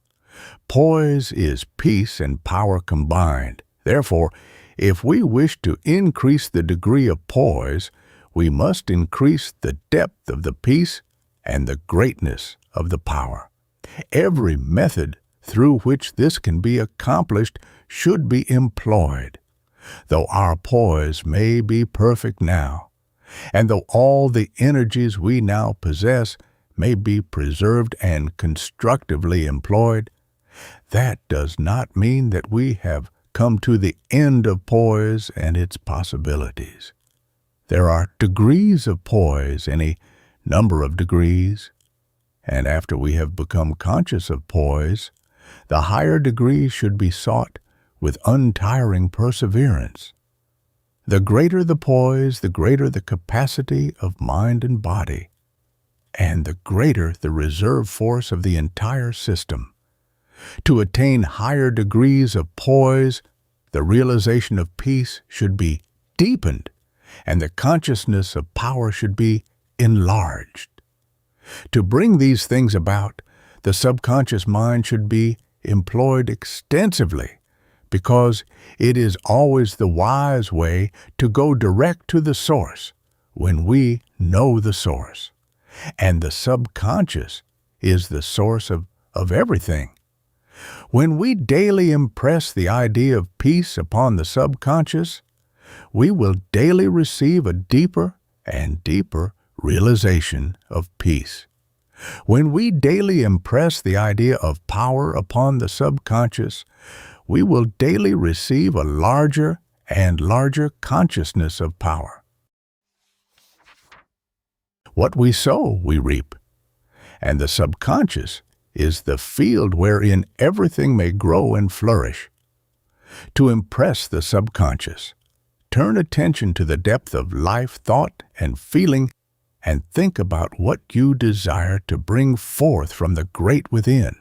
Poise is peace and power combined. Therefore, if we wish to increase the degree of poise, we must increase the depth of the peace and the greatness of the power. Every method through which this can be accomplished should be employed. Though our poise may be perfect now, and though all the energies we now possess may be preserved and constructively employed, that does not mean that we have come to the end of poise and its possibilities. There are degrees of poise, any number of degrees, and after we have become conscious of poise, the higher degrees should be sought with untiring perseverance. The greater the poise, the greater the capacity of mind and body, and the greater the reserve force of the entire system. To attain higher degrees of poise, the realization of peace should be deepened, and the consciousness of power should be enlarged. To bring these things about, the subconscious mind should be employed extensively, because it is always the wise way to go direct to the source when we know the source. And the subconscious is the source of everything. When we daily impress the idea of peace upon the subconscious, we will daily receive a deeper and deeper realization of peace. When we daily impress the idea of power upon the subconscious, we will daily receive a larger and larger consciousness of power. What we sow, we reap, and the subconscious is the field wherein everything may grow and flourish. To impress the subconscious, turn attention to the depth of life, thought, and feeling, and think about what you desire to bring forth from the great within.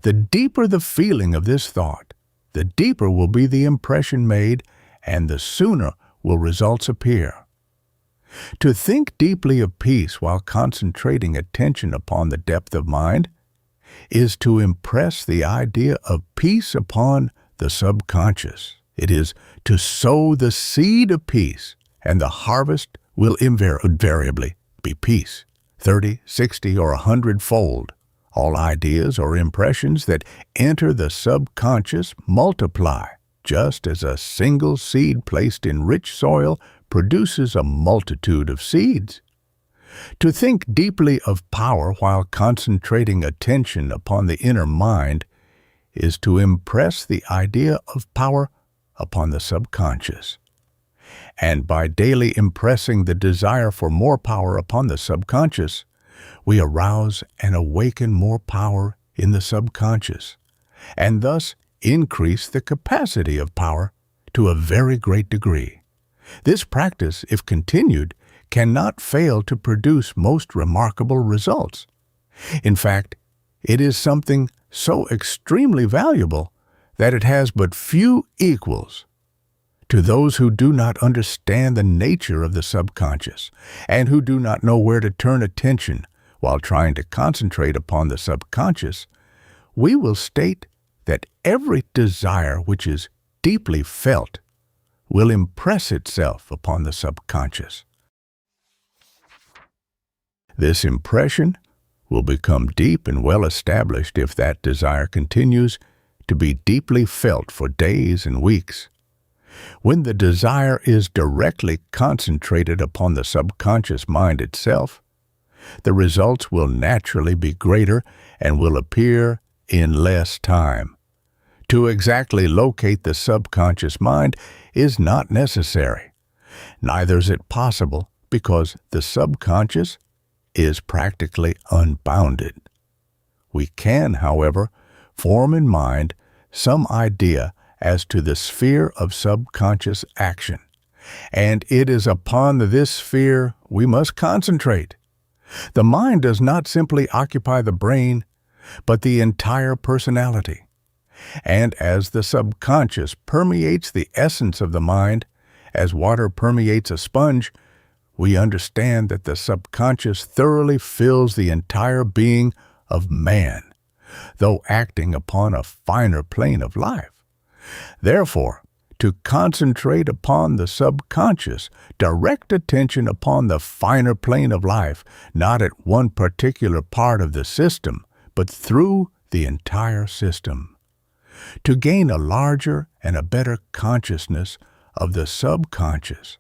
The deeper the feeling of this thought, the deeper will be the impression made, and the sooner will results appear. To think deeply of peace while concentrating attention upon the depth of mind is to impress the idea of peace upon the subconscious. It is to sow the seed of peace, and the harvest will invariably be peace, 30, 60, or 100-fold. All ideas or impressions that enter the subconscious multiply, just as a single seed placed in rich soil produces a multitude of seeds. To think deeply of power while concentrating attention upon the inner mind is to impress the idea of power upon the subconscious. And by daily impressing the desire for more power upon the subconscious, we arouse and awaken more power in the subconscious, and thus increase the capacity of power to a very great degree. This practice, if continued, cannot fail to produce most remarkable results. In fact, it is something so extremely valuable that it has but few equals. To those who do not understand the nature of the subconscious and who do not know where to turn attention while trying to concentrate upon the subconscious, we will state that every desire which is deeply felt will impress itself upon the subconscious. This impression will become deep and well established if that desire continues to be deeply felt for days and weeks. When the desire is directly concentrated upon the subconscious mind itself, the results will naturally be greater and will appear in less time. To exactly locate the subconscious mind is not necessary. Neither is it possible because the subconscious is practically unbounded. We can, however, form in mind some idea as to the sphere of subconscious action, and it is upon this sphere we must concentrate. The mind does not simply occupy the brain, but the entire personality. And as the subconscious permeates the essence of the mind, as water permeates a sponge, we understand that the subconscious thoroughly fills the entire being of man, though acting upon a finer plane of life. Therefore, to concentrate upon the subconscious, direct attention upon the finer plane of life, not at one particular part of the system, but through the entire system. To gain a larger and a better consciousness of the subconscious,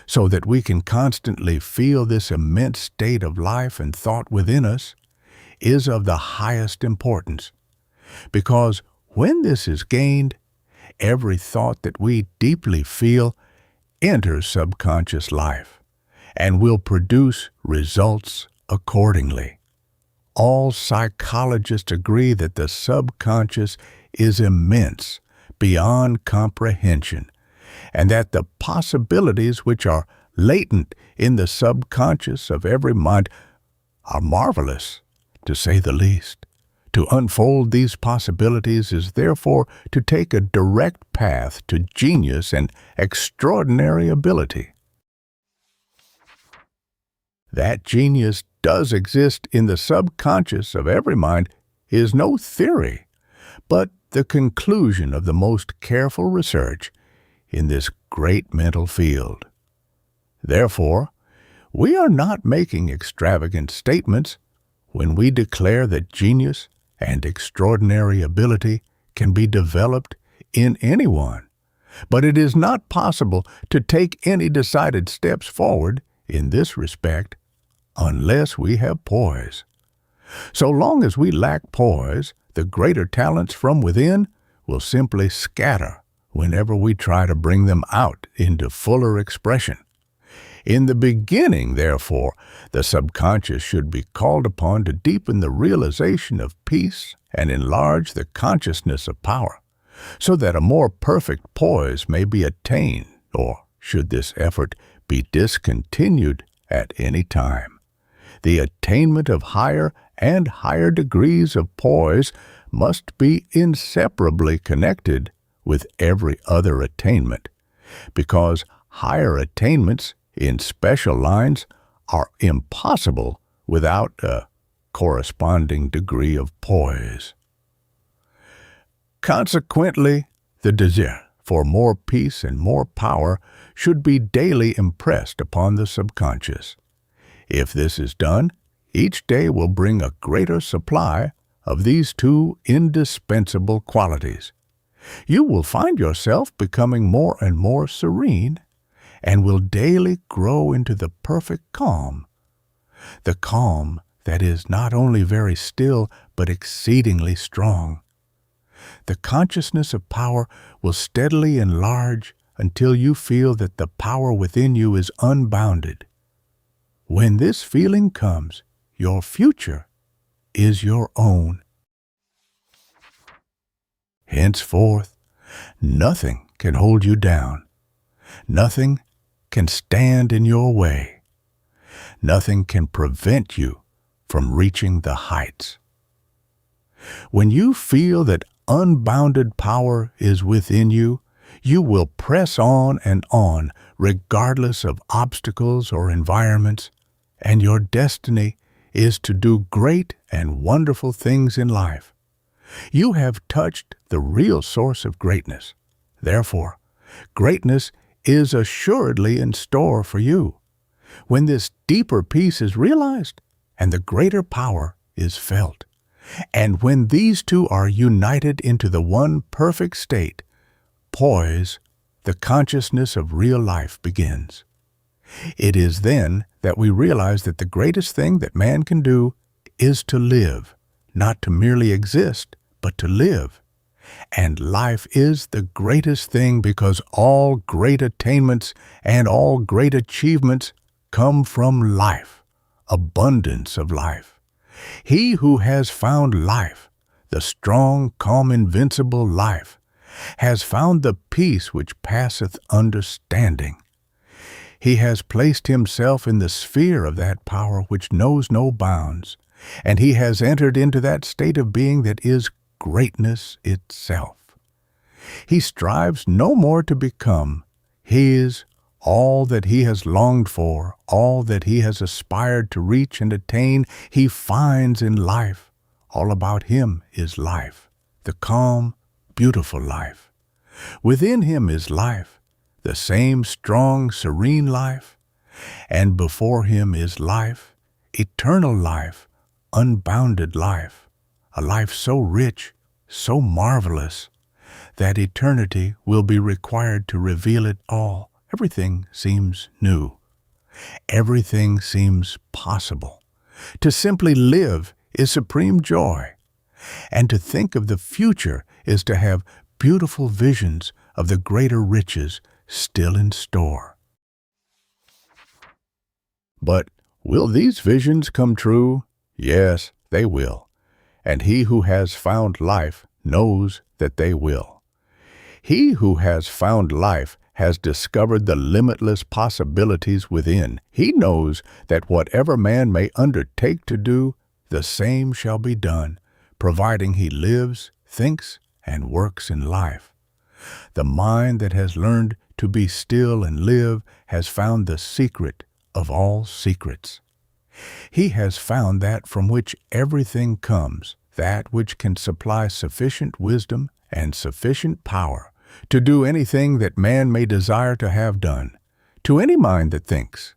so that we can constantly feel this immense state of life and thought within us, is of the highest importance. Because when this is gained, every thought that we deeply feel enters subconscious life and will produce results accordingly. All psychologists agree that the subconscious is immense, beyond comprehension, and that the possibilities which are latent in the subconscious of every mind are marvelous, to say the least. To unfold these possibilities is therefore to take a direct path to genius and extraordinary ability. That genius does exist in the subconscious of every mind is no theory, but the conclusion of the most careful research in this great mental field. Therefore, we are not making extravagant statements when we declare that genius and extraordinary ability can be developed in anyone, but it is not possible to take any decided steps forward in this respect unless we have poise. So long as we lack poise, the greater talents from within will simply scatter whenever we try to bring them out into fuller expression. In the beginning, therefore, the subconscious should be called upon to deepen the realization of peace and enlarge the consciousness of power, so that a more perfect poise may be attained, or should this effort be discontinued at any time. The attainment of higher and higher degrees of poise must be inseparably connected with every other attainment, because higher attainments in special lines are impossible without a corresponding degree of poise. Consequently, the desire for more peace and more power should be daily impressed upon the subconscious. If this is done, each day will bring a greater supply of these two indispensable qualities. You will find yourself becoming more and more serene, and will daily grow into the perfect calm, the calm that is not only very still but exceedingly strong. The consciousness of power will steadily enlarge until you feel that the power within you is unbounded. When this feeling comes, your future is your own. Henceforth, nothing can hold you down. Nothing can stand in your way. Nothing can prevent you from reaching the heights. When you feel that unbounded power is within you, you will press on and on, regardless of obstacles or environments, and your destiny is to do great and wonderful things in life. You have touched the real source of greatness. Therefore, greatness is assuredly in store for you. When this deeper peace is realized and the greater power is felt, and when these two are united into the one perfect state, poise, the consciousness of real life begins. It is then that we realize that the greatest thing that man can do is to live, not to merely exist, but to live. And life is the greatest thing because all great attainments and all great achievements come from life, abundance of life. He who has found life, the strong, calm, invincible life, has found the peace which passeth understanding. He has placed himself in the sphere of that power which knows no bounds, and he has entered into that state of being that is greatness itself. He strives no more to become. He is all that he has longed for, all that he has aspired to reach and attain, he finds in life. All about him is life, the calm, beautiful life. Within him is life, the same strong, serene life, and before him is life, eternal life, unbounded life, a life so rich, so marvelous, that eternity will be required to reveal it all. Everything seems new. Everything seems possible. To simply live is supreme joy, and to think of the future is to have beautiful visions of the greater riches still in store. But will these visions come true? Yes, they will. And he who has found life knows that they will. He who has found life has discovered the limitless possibilities within. He knows that whatever man may undertake to do, the same shall be done, providing he lives, thinks, and works in life. The mind that has learned to be still and live has found the secret of all secrets. He has found that from which everything comes, that which can supply sufficient wisdom and sufficient power to do anything that man may desire to have done, to any mind that thinks.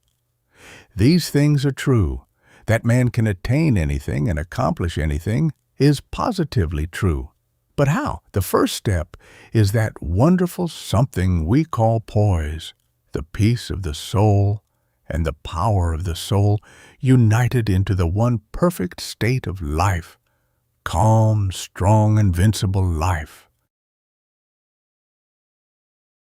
These things are true. That man can attain anything and accomplish anything is positively true. But how? The first step is that wonderful something we call poise, the peace of the soul and the power of the soul united into the one perfect state of life, calm, strong, invincible life.